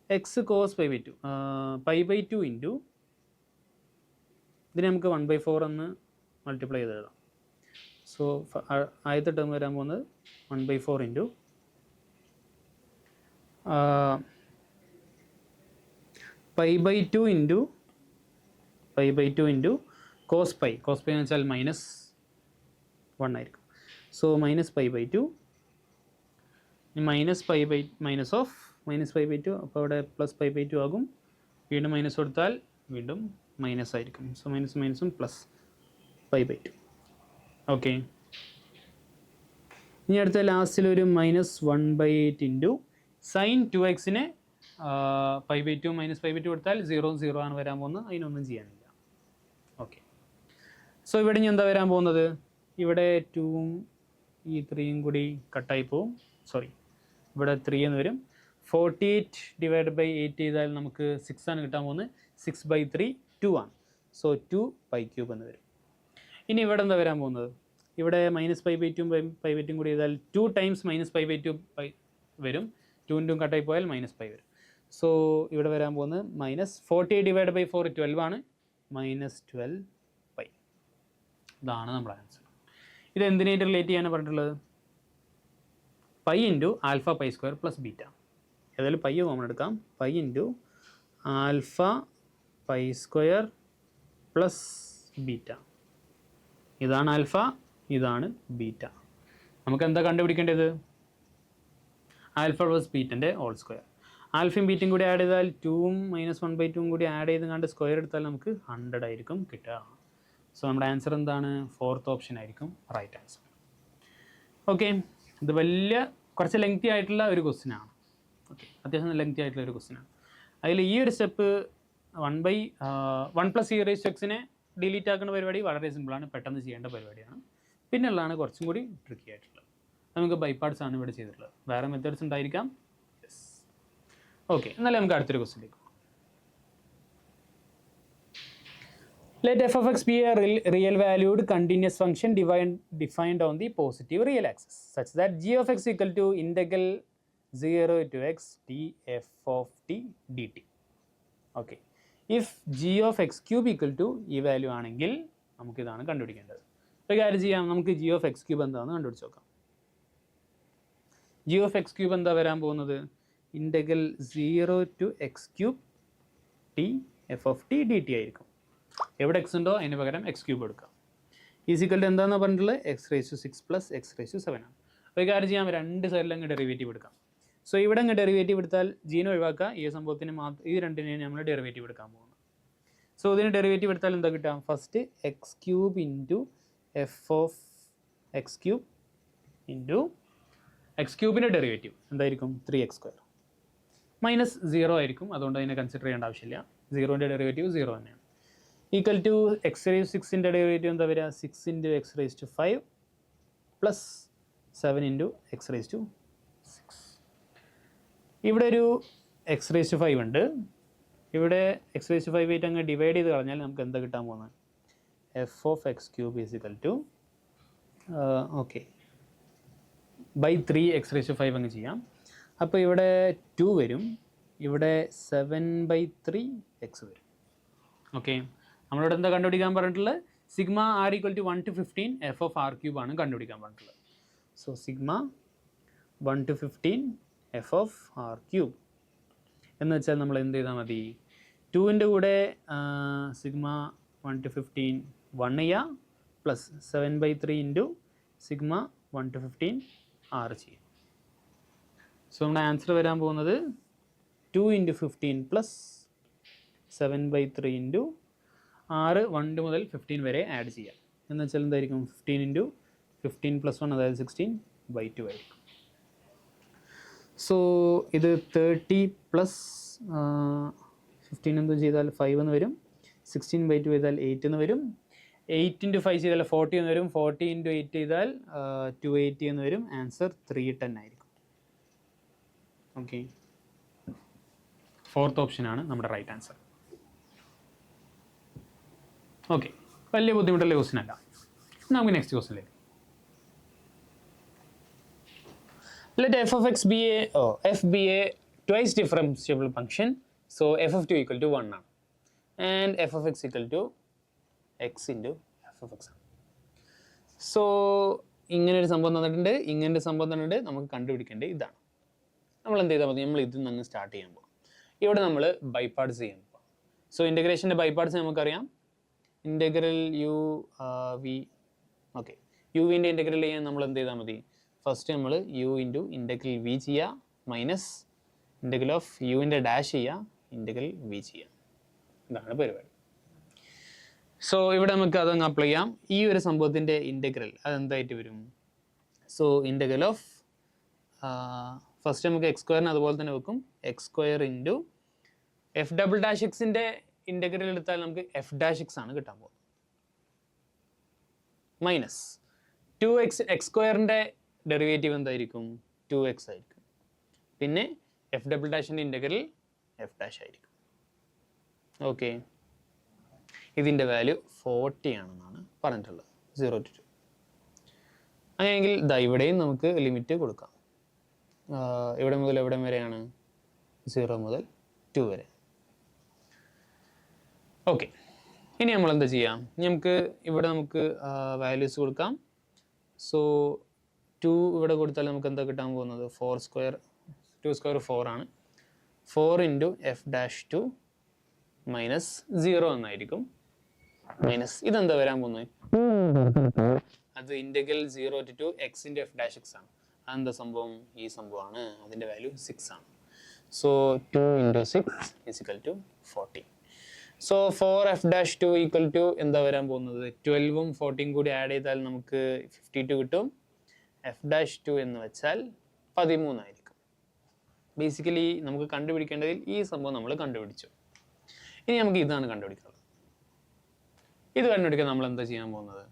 എക്സ് കോസ് π/2 π/2 ഇൻറ്റു ഇതിനെ നമുക്ക് 1/4 എന്ന് മൾട്ടിപ്ലൈ ചെയ്ത് എഴുതാം. സോ ആദ്യത്തെ ടേം വരാൻ പോകുന്നത് 1/4 ഇൻറ്റു π/2 ഇൻറ്റു കോസ് പൈ എന്ന് വെച്ചാൽ -1 ആയിരിക്കും. സോ മൈനസ് π/2 മൈനസ് ഓഫ് -π/2, അപ്പോൾ അവിടെ പ്ലസ് π/2 ആകും. വീണ്ടും മൈനസ് കൊടുത്താൽ വീണ്ടും മൈനസ് ആയിരിക്കും. So മൈനസും plus π/2. ഓക്കെ, ഇനി അടുത്ത ലാസ്റ്റിലൊരു -1/8 ഇൻറ്റു സൈൻ 2xനെ π/2 മൈനസ് π/2 കൊടുത്താൽ 0 ആണ് വരാൻ പോകുന്നത്. അതിനൊന്നും ചെയ്യാനില്ല. ഓക്കെ, സോ ഇവിടെ ഇനി എന്താ വരാൻ പോകുന്നത്? ഇവിടെ 2ഉം ഈ 3യും കൂടി കട്ടായി പോവും. സോറി, ഇവിടെ 3 എന്ന് വരും. 48 ഡിവൈഡ് ബൈ 8 ചെയ്താൽ നമുക്ക് 6 ആണ് കിട്ടാൻ പോകുന്നത്. 6/3 2 ആണ്. സോ 2π³ എന്ന് വരും. ഇനി ഇവിടെ എന്താ വരാൻ പോകുന്നത്? ഇവിടെ -π/2 π/2 കൂടി ചെയ്താൽ 2 ടൈംസ് -π/2 വരും. 2 കട്ടായി പോയാൽ -π വരും. സോ ഇവിടെ വരാൻ പോകുന്നത് -40 ഡിവൈഡ് ബൈ 4 12 ആണ്. -12π. ഇതാണ് നമ്മുടെ ആൻസർ. ഇത് എന്തിനായിട്ട് റിലേറ്റ് ചെയ്യാനാണ് പറഞ്ഞിട്ടുള്ളത്? π ഇൻറ്റു ആൽഫ π² പ്ലസ് ബീറ്റ. ഏതായാലും പൈ കോമൺ എടുക്കാം. π ഇൻറ്റു ആൽഫ π² പ്ലസ് ബീറ്റ. ഇതാണ് ആൽഫ, ഇതാണ് ബീറ്റ. നമുക്ക് എന്താ കണ്ടുപിടിക്കേണ്ടത്? ആൽഫ പ്ലസ് ബീറ്റൻ്റെ ഹോൾ സ്ക്വയർ. ആൽഫയും ബീറ്റയും കൂടി ആഡ് ചെയ്താൽ 2ഉം -1/2 കൂടി ആഡ് ചെയ്ത് കണ്ട് സ്ക്വയർ എടുത്താൽ നമുക്ക് 100 ആയിരിക്കും കിട്ടുക. സോ നമ്മുടെ ആൻസർ എന്താണ്? 4th ഓപ്ഷൻ ആയിരിക്കും റൈറ്റ് ആൻസർ. ഓക്കെ, ഇത് വലിയ കുറച്ച് ലെങ്തി ആയിട്ടുള്ള ഒരു ക്വസ്റ്റ്യൻ ആണ്. ഓക്കെ, അത്യാവശ്യം ലെങ്തി ആയിട്ടുള്ള ഒരു ക്വസ്റ്റ്യൻ ആണ്. അതിൽ ഈ ഒരു സ്റ്റെപ്പ് 1 + e⁻x ഡിലീറ്റ് ആക്കുന്ന പരിപാടി വളരെ സിമ്പിളാണ്, പെട്ടെന്ന് ചെയ്യേണ്ട പരിപാടിയാണ്. പിന്നുള്ളതാണ് കുറച്ചും കൂടി ട്രിക്കി ആയിട്ടുള്ളത്. നമുക്ക് ബൈ പാർട്സ് ആണ് ഇവിടെ ചെയ്തിട്ടുള്ളത്. വേറെ മെത്തേഡ്സ് ഉണ്ടായിരിക്കാം. Yes, okay. എന്നാലും നമുക്ക് അടുത്തൊരു ക്വസ്റ്റ്യനിലേക്ക്. Let f of x be a real valued continuous function defined on the positive real axis such that g of x equal to integral 0 to x df of t dt. Okay. If g of x cube equal to ഈ value ആണെങ്കിൽ നമുക്ക് ഇതാണ് കണ്ടുപിടിക്കേണ്ടത്. ഒരു കാര്യം ചെയ്യാം, നമുക്ക് g of x cube എന്താണെന്ന് കണ്ടുപിടിച്ച് നോക്കാം. g of x cube എന്താ വരാൻ പോകുന്നത്? integral 0 to x cube t f of t dt ആയിരിക്കും. എവിടെ എക്സ് ഉണ്ടോ അതിന് പകരം എക്സ് ക്യൂബ് എടുക്കാം. ഈസിക്കൽ ടു എന്താണെന്ന് പറഞ്ഞിട്ടുള്ളത് x⁻6 + x⁻7 ആണ്. ഒരു കാര്യം ചെയ്യാം, രണ്ട് സൈഡിലും അങ്ങ് ഡെറിവേറ്റീവ് എടുക്കാം. സോ ഇവിടെ അങ്ങ് ഡെറിവേറ്റീവ് എടുത്താൽ ജീനെ ഒഴിവാക്കുക, ഈ സംഭവത്തിന് മാത്രം ഈ രണ്ടിനെയും നമ്മൾ ഡെറിവേറ്റീവ് എടുക്കാൻ പോകുന്നു. സോ ഇതിന് ഡെറിവേറ്റീവ് എടുത്താൽ എന്താ കിട്ടാം? First x³ × f of x³ into x³ derivative എന്തായിരിക്കും? 3x² -0 ആയിരിക്കും. അതുകൊണ്ട് അതിനെ കൺസിഡർ ചെയ്യേണ്ട ആവശ്യമില്ല. 0ൻ്റെ ഡെറിവേറ്റീവ് 0 തന്നെയാണ്. ഈക്വൽ ടു x⁻6ൻ്റെ ഡെറിവേറ്റീവ് എന്താ വരിക? 6 × x⁻5 + 7 × x⁻6. ഇവിടെ ഒരു x⁻5 ഉണ്ട്. ഇവിടെ x⁻5 ആയിട്ട് അങ്ങ് ഡിവൈഡ് ചെയ്ത് കളഞ്ഞാൽ നമുക്ക് എന്താ കിട്ടാൻ പോകുന്നത്? f of x³ = okay /3 x⁻5 അങ്ങ് ചെയ്യാം. അപ്പോൾ ഇവിടെ 2 വരും, ഇവിടെ 7/3 x വരും. ഓക്കെ, നമ്മളോട് എന്താ കണ്ടുപിടിക്കാൻ പറഞ്ഞിട്ടുള്ളത്? Sigma r = 1 to 15 f of r³ ആണ് കണ്ടുപിടിക്കാൻ പറഞ്ഞിട്ടുള്ളത്. So sigma 1 to 15 f of r³ എന്ന് വെച്ചാൽ നമ്മൾ എന്ത് ചെയ്താൽ മതി? 2ൻ്റെ കൂടെ സിഗ്മ 1 to 15 1 ചെയ്യുക plus 7/3 into sigma 1 to 15 r ചെയ്യും. സോ നമ്മുടെ ആൻസർ വരാൻ പോകുന്നത് 2 × 15 + 7/3 ഇൻറ്റു 6 1 മുതൽ 15 വരെ ആഡ് ചെയ്യാം. എന്ന് വെച്ചാൽ എന്തായിരിക്കും? 15 × 15 + 1 അതായത് 16/2 ആയിരിക്കും. സോ ഇത് 30 + 15 എന്ത് ചെയ്താൽ 5 എന്ന് വരും. 16/2 ചെയ്താൽ 8 എന്ന് വരും. 8 × 5 ചെയ്താൽ 40 എന്ന് വരും. 40 × 8 ചെയ്താൽ 280 എന്ന് വരും. ആൻസർ 310 ആയിരിക്കും. ഓക്കെ, 4th ഓപ്ഷനാണ് നമ്മുടെ റൈറ്റ് ആൻസർ. ഓക്കെ, വലിയ ബുദ്ധിമുട്ടുള്ള ക്വസ്റ്റ്യൻ അല്ല. നമുക്ക് നെക്സ്റ്റ് ക്വസ്റ്റ്യനിലേക്ക്. Let f of x be a twice differentiable function. So f of 2 = 1 ആണ്. And f of x = x × f of x ആണ്. സോ ഇങ്ങനെ ഒരു സംഭവം തന്നിട്ടുണ്ട്, ഇങ്ങനെ സംഭവം തന്നിട്ടുണ്ട്. നമുക്ക് കണ്ടുപിടിക്കേണ്ടത് ഇതാണ്. നമ്മൾ എന്ത് ചെയ്താൽ മതി? നമ്മൾ ഇതിൽ നിന്ന് സ്റ്റാർട്ട് ചെയ്യാൻ പോകും. ഇവിടെ നമ്മൾ ബൈ പാർട്സ് ചെയ്യാൻ പോകും. സോ ഇൻ്റഗ്രേഷൻ്റെ ബൈ പാർട്സ് നമുക്കറിയാം. Integral u v. ഓക്കെ, യുവിൻ്റെ ഇൻ്റഗ്രൽ ചെയ്യാൻ നമ്മൾ എന്ത് ചെയ്താൽ മതി? ഫസ്റ്റ് നമ്മൾ u × ഇൻ്റഗ്രൽ v ചെയ്യുക മൈനസ് ഇൻ്റഗ്രൽ ഓഫ് യുവിൻ്റെ ഡാഷ് ചെയ്യുക ഇൻ്റഗ്രൽ v ചെയ്യുക. ഇതാണ് പരിപാടി. സോ ഇവിടെ നമുക്ക് അതങ്ങ് അപ്ലൈ ചെയ്യാം. ഈ ഒരു സംഭവത്തിൻ്റെ ഇൻ്റഗ്രൽ അതെന്തായിട്ട് വരും? സോ ഇൻ്റഗ്രൽ ഓഫ് ഫസ്റ്റ് നമുക്ക് x² അതുപോലെ തന്നെ വെക്കും. x² × f'(x)ൻ്റെ ഇൻ്റഗ്രൽ എടുത്താൽ നമുക്ക് f'(x) ആണ് കിട്ടാൻ പോകുന്നത്. മൈനസ് 2x x²ൻ്റെ ഡെറിവേറ്റീവ് എന്തായിരിക്കും? 2x ആയിരിക്കും. പിന്നെ f'(ൻ്റെ ഇൻ്റഗ്രൽ f' ആയിരിക്കും. ഓക്കെ, ഇതിൻ്റെ വാല്യൂ 40 ആണെന്നാണ് പറഞ്ഞിട്ടുള്ളത്. 0 to 2. അങ്ങനെയെങ്കിൽ ദാ ഇവിടെയും നമുക്ക് ലിമിറ്റ് കൊടുക്കാം. എവിടെ മുതൽ എവിടെ വരെയാണ്? 0 മുതൽ 2 വരെ. ഓക്കെ, ഇനി നമ്മൾ എന്താ ചെയ്യാം? നമുക്ക് ഇവിടെ നമുക്ക് വാല്യൂസ് കൊടുക്കാം. സോ 2 ഇവിടെ കൊടുത്താൽ നമുക്ക് എന്താ കിട്ടാൻ പോകുന്നത്? 4² 2² 4 ആണ്. 4 × f'(2) -0 എന്നായിരിക്കും. മൈനസ് ഇതെന്താ വരാൻ പോകുന്നത്? അത് ഇൻ്റഗ്രൽ 0 to 2 x × f'(x) ആണ്. അതെന്താ സംഭവം? ഈ സംഭവമാണ്. അതിൻ്റെ വാല്യൂ 6 ആണ്. സോ 2 × 6 = 40. സോ 4f'(2) = എന്താ വരാൻ പോകുന്നത്? 12ഉം 14 കൂടി ആഡ് ചെയ്താൽ നമുക്ക് 52 കിട്ടും. f'(2) എന്ന് വെച്ചാൽ 13 ആയിരിക്കും. ബേസിക്കലി നമുക്ക് കണ്ടുപിടിക്കേണ്ടതിൽ ഈ സംഭവം നമ്മൾ കണ്ടുപിടിച്ചു. ഇനി നമുക്ക് ഇതാണ് കണ്ടുപിടിക്കുന്നത്. ഇത് കണ്ടുപിടിക്കാൻ നമ്മൾ എന്താ ചെയ്യാൻ പോകുന്നത്?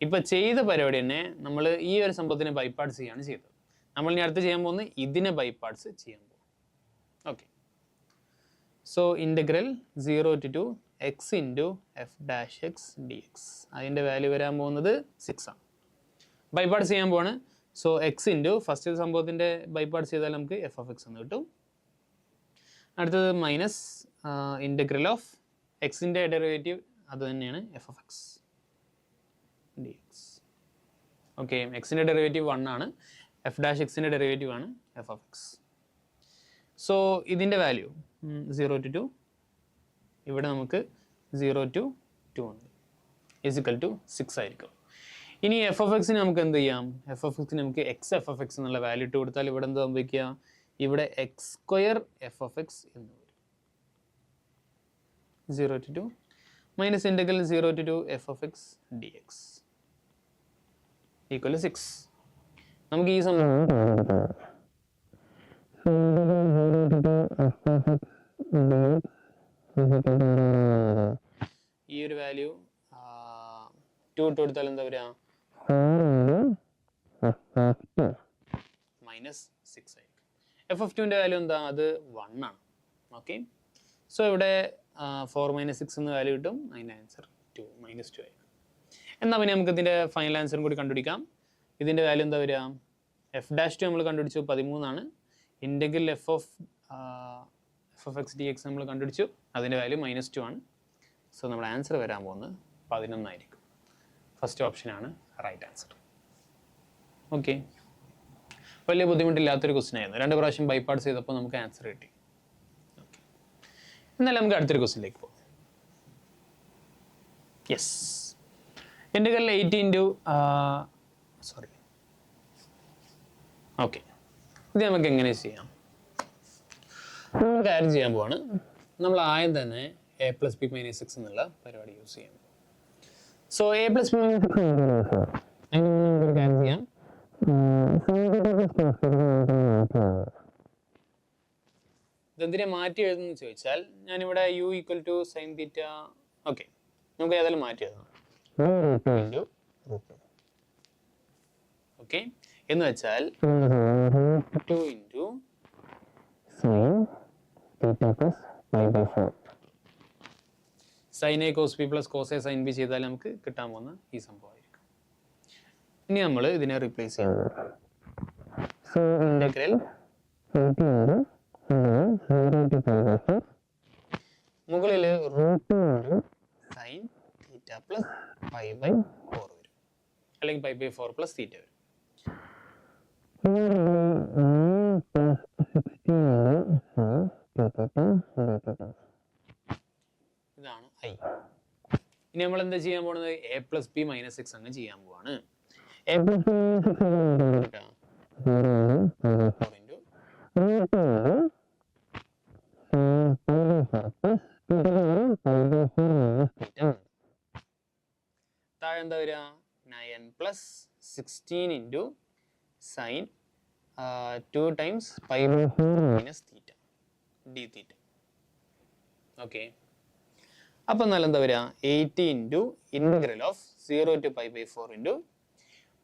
ഇപ്പം ചെയ്ത പരിപാടി തന്നെ നമ്മൾ ഈ ഒരു സംഭവത്തിനെ ബൈപ്പാർട്സ് ചെയ്യാണ് ചെയ്തത്. നമ്മൾ ഇനി അടുത്ത് ചെയ്യാൻ പോകുന്നത് ഇതിനെ ബൈപ്പാർട്സ് ചെയ്യാൻ പോകും. Okay, so integral 0 to x into f dash x dx. അതിൻ്റെ വാല്യൂ വരാൻ പോകുന്നത് 6 ആണ്. ബൈപ്പാർട്സ് ചെയ്യാൻ പോവാണ്. സോ എക്സ് ഇൻറ്റു ഫസ്റ്റ് സംഭവത്തിൻ്റെ ബൈപ്പാർട്സ് ചെയ്താൽ നമുക്ക് എഫ് ഓഫ് എക്സ് എന്ന് കിട്ടും. അടുത്തത് മൈനസ് ഇൻ്റഗ്രൽ ഓഫ് എക്സിൻ്റെ ഡെറിവേറ്റീവ് അത് തന്നെയാണ് F of X D X. Okay, എക്സിൻ്റെ ഡെറിവേറ്റീവ് 1 ആണ്, എഫ് ഡാഷ് എക്സിൻ്റെ ഡെറിവേറ്റീവ് ആണ് എഫ് ഓഫ് എക്സ്. സോ ഇതിൻ്റെ വാല്യൂ 0 to 2, ഇവിടെ നമുക്ക് 0 to 2 ഉണ്ട്, ഈസിക്കൽ ടു 6 ആയിരിക്കും. ഇനി എഫ് ഓഫ് എക്സിന് നമുക്ക് എന്ത് ചെയ്യാം? എഫ് ഓഫ് എക്സിന് നമുക്ക് എക്സ് എഫ് ഓഫ് എക്സ് എന്നുള്ള വാല്യൂ ഇട്ട് കൊടുത്താൽ ഇവിടെ എന്താ സംഭവിക്കുക? ഇവിടെ X square F of X എന്ന് വരും. 0 to 2 minus integral 0 to 2 F of X D X equal 6. നമുക്ക് ഈ സംഭവം ഈ ഒരു വാല്യൂ 2 ഇട്ട് കൊടുത്താൽ എന്താ വരിക? മൈനസ് 6 ആയിരിക്കും. എഫ് ഓഫ് 2ൻ്റെ വാല്യൂ എന്താ? അത് 1 ആണ്. ഓക്കെ, സോ ഇവിടെ 4 - 6 എന്ന വാല്യൂ കിട്ടും. അതിൻ്റെ ആൻസർ -2 ആയിരിക്കും. എന്നാൽ പിന്നെ നമുക്ക് ഇതിൻ്റെ ഫൈനൽ ആൻസറും കൂടി കണ്ടുപിടിക്കാം. ഇതിൻ്റെ വാല്യൂ എന്താ വരിക? എഫ് ഡാഷ് 2 നമ്മൾ കണ്ടുപിടിച്ചു 13 ആണ്. Integral F of X D X നമ്മൾ കണ്ടുപിടിച്ചു, അതിൻ്റെ വാല്യൂ -2 ആണ്. സോ നമ്മുടെ ആൻസർ വരാൻ പോകുന്നത് 11 ആയിരിക്കും. ഫസ്റ്റ് ഓപ്ഷനാണ് റൈറ്റ് ആൻസർ. ഓക്കെ, വലിയ ബുദ്ധിമുട്ടില്ലാത്തൊരു ക്വസ്റ്റ്യൻ ആയിരുന്നു. 2 പ്രാവശ്യം ബൈപ്പാർട്സ് ചെയ്തപ്പോൾ നമുക്ക് ആൻസർ കിട്ടി. ഓക്കെ, എന്നാലും നമുക്ക് അടുത്തൊരു ക്വസ്റ്റ്യനിലേക്ക് പോകാം. യെസ്, ഇൻ്റഗ്രൽ 8 ഇൻറ്റു ഓക്കെ, ഇത് നമുക്ക് എങ്ങനെ ചെയ്യാം? കാര്യം ചെയ്യാൻ പോവാണ്. നമ്മൾ ആദ്യം തന്നെ a + b - 6 എന്നുള്ള പരിപാടി യൂസ് ചെയ്യാം. സോ a + b - 6 ഒരു കാര്യം ചെയ്യാം. ഇതെന്തിനെ മാറ്റി എഴുതുന്നു ചോദിച്ചാൽ ഞാനിവിടെ u = sin θ. ഓക്കെ, നമുക്ക് ഏതായാലും മാറ്റി എഴുതാം. ഓക്കെ, എന്ന് വെച്ചാൽ 2 into sin a cos b plus cos a sin b ചെയ്താൽ നമുക്ക് കിട്ടാൻ പോകുന്ന ഈ സംഭവമായിരിക്കും. ഇനി നമ്മൾ ഇതിനെ റീപ്ലേസ് ചെയ്യാം. സോ ഇൻ്റഗ്രൽ മുകളിൽ sin θ പ്ലസ് π/4 വരും, അല്ലെങ്കിൽ π/4 പ്ലസ് θ വരും. ഇതാണ് i. ഇനി നമ്മൾ എന്താ ചെയ്യാൻ പോകുന്നത്? a + b - 6 അങ്ങ് ചെയ്യാൻ പോവാണ്. a + b താഴെ എന്താ വരിക? 9 + 16 into sin 2 times π/4 - θ dθ. Okay, അപ്പം നല്ല എന്താ വരിക? 80 into integral of 0 to π/4 into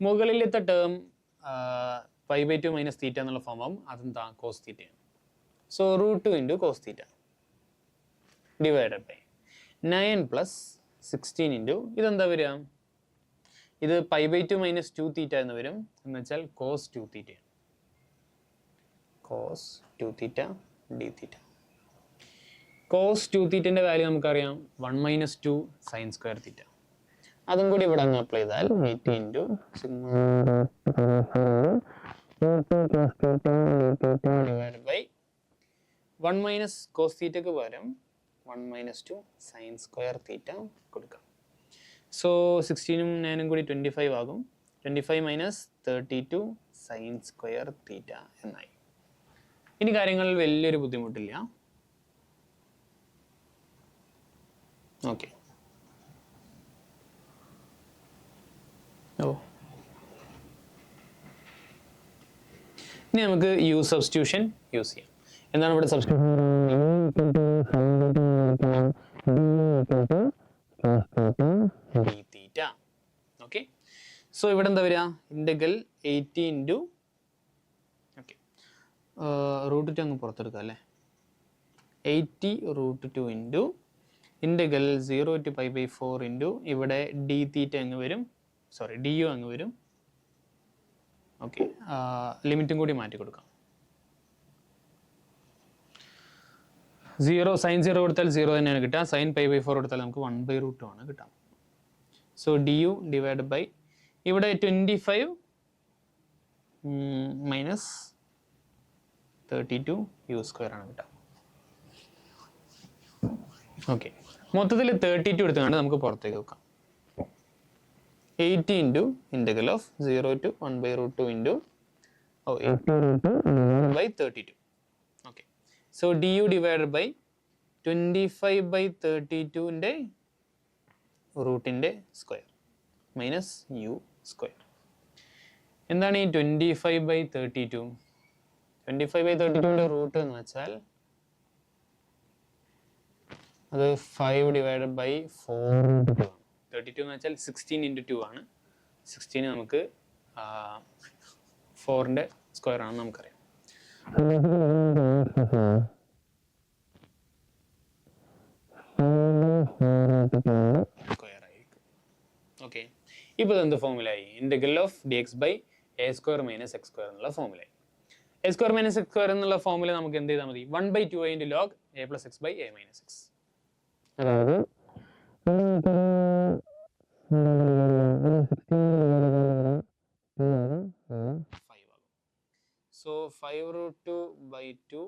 മുകളിലത്തെ ടേം π/2 - θ എന്നുള്ള ഫോം ആവും. അതെന്താ? cos θ ആണ്. So √2 into cos θ divided by 9 + 16 into ഇതെന്താ വരിക? ഇത് π/2 - 2θ എന്ന് വരും. എന്ന് വെച്ചാൽ cos 2θ ആണ്. cos 2θ dθ. cos 2θ വാല്യൂ നമുക്കറിയാം 1 - 2 sin² θ. അതും കൂടി ഇവിടെ അങ്ങ് അപ്ലൈ ചെയ്താൽ 80 ഇൻറ്റു ഡിവൈഡഡ് ബൈ 1 - cos θക്ക് പകരം 1 - 2 sin² θ കൊടുക്കാം. സോ 16ഉം 9ഉം കൂടി 25 ആകും. 25 - 32 sin² θ എന്നായി. ഇനി കാര്യങ്ങളിൽ വലിയൊരു ബുദ്ധിമുട്ടില്ല. ഓക്കെ, ഇനി നമുക്ക് യു സബ്സ്റ്റിറ്റ്യൂഷൻ യൂസ് ചെയ്യാം. എന്താണ് ഇവിടെ സബ്സ്റ്റിറ്റ്യൂഷൻ? ഓക്കെ, സോ ഇവിടെ എന്താ വരിക? ഇൻ്റഗ്രൽ 80 ഇൻറ്റു ഓക്കെ √2 അങ്ങ് പുറത്തെടുക്കുക അല്ലേ. 80 √2 ഇൻറ്റു ഇൻ്റഗ്രൽ 0 to π/4 ഇൻറ്റു ഇവിടെ ഡി തീറ്റ അങ്ങ് വരും, സോറി ഡി യു അങ്ങ് വരും. ഓക്കെ, ലിമിറ്റും കൂടി മാറ്റി കൊടുക്കാം. 0 sin 0 കൊടുത്താൽ 0 തന്നെയാണ് കിട്ടുക. sin π/4 കൊടുത്താൽ നമുക്ക് 1/√2 ആണ് കിട്ടാം. So d u divide by ഇവിടെ 25 മൈനസ് 32 യു സ്ക്വയർ ആണ് കിട്ടുക. ഓക്കെ, മൊത്തത്തിൽ 32 എടുത്തുകൊണ്ട് നമുക്ക് പുറത്തേക്ക് വെക്കാം. 80 into integral of 0 to 1/√2 into 32. Okay, so d u divide by 25/32ൻ്റെ റൂട്ടിൻ്റെ സ്ക്വയർ മൈനസ് യു സ്ക്വയർ. എന്താണ് ഈ 25/32? 25/32ൻ്റെ റൂട്ട് എന്ന് വെച്ചാൽ അത് 5 ഡിവൈഡഡ് ബൈ 4 ആണ്. 32 എന്ന് വെച്ചാൽ 16 ഇൻറ്റു 2 ആണ്. 16 നമുക്ക് 4ൻ്റെ സ്ക്വയർ ആണെന്ന് നമുക്കറിയാം. സ്ക്വയർ ആയിരിക്കും. ഓക്കെ, ഇപ്പോൾ എന്ത് ഫോമുലായി? Integral of d x by a square minus x square എന്നുള്ള ഫോമുലായി. A square minus x square എന്നുള്ള ഫോമുല നമുക്ക് എന്ത് ചെയ്താൽ മതി? 1/2a into log a plus x by a minus x. അതായത് 5 ആകും. So 5√2/2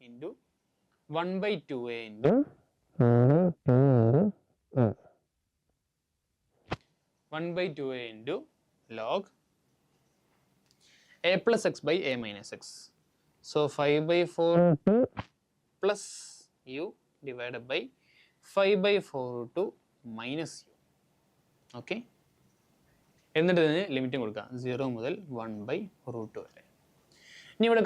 into 1/2a into 1/2a into log a plus x by a minus x. So 5/4 plus u divided by 5/4 minus u. Okay, എന്നിട്ട് ഇതിന് ലിമിറ്റും കൊടുക്കുക 0 മുതൽ 1/√2 വരെ. ഇനി ഇവിടെ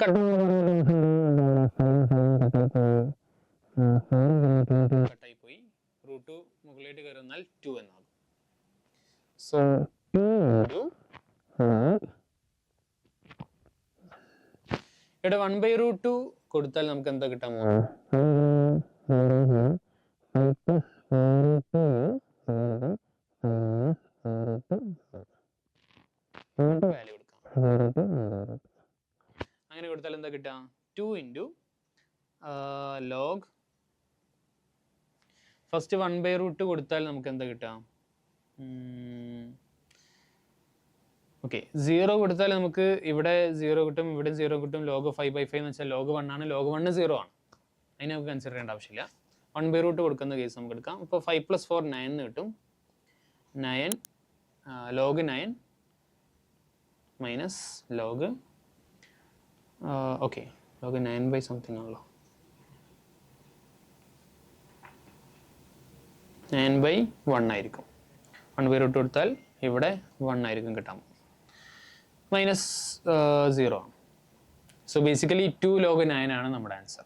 കട്ടായി പോയി √2 മുകളിലേക്ക് കയറി വന്നാൽ 2 എന്നാകും. സോ 2 ഇവിടെ 1/√2 കൊടുത്താൽ നമുക്ക് എന്താ കിട്ടാൻ പോകുന്നത്? വാല്യൂ കൊടുക്കാം. അങ്ങനെ കൊടുത്താൽ എന്താ കിട്ടുക? 2 ഇൻറ്റു ലോഗ് ഫസ്റ്റ് 1/√2 കൊടുത്താൽ നമുക്ക് എന്താ കിട്ടുക? ഓക്കെ, 0 കൊടുത്താൽ നമുക്ക് ഇവിടെ 0 കിട്ടും, ഇവിടെ 0 കിട്ടും. ലോഗ് 5/5 എന്ന് വെച്ചാൽ ലോഗ് 1 ആണ്. ലോഗ് 1 0 ആണ്. അതിനെ നമുക്ക് കൺസിഡർ ചെയ്യേണ്ട ആവശ്യമില്ല. 1/√2 കൊടുക്കുന്ന കേസ് നമുക്ക് എടുക്കാം. അപ്പോൾ 5 + 4 9 എന്ന് കിട്ടും. 9 log 9 minus log okay log 9/something ആണല്ലോ. 9/1 ആയിരിക്കും. 1/√2 കൊടുത്താൽ ഇവിടെ 1 ആയിരിക്കും കിട്ടാം. മൈനസ് 0 ആണ്. സോ ബേസിക്കലി 2 log 9 ആണ് നമ്മുടെ ആൻസർ.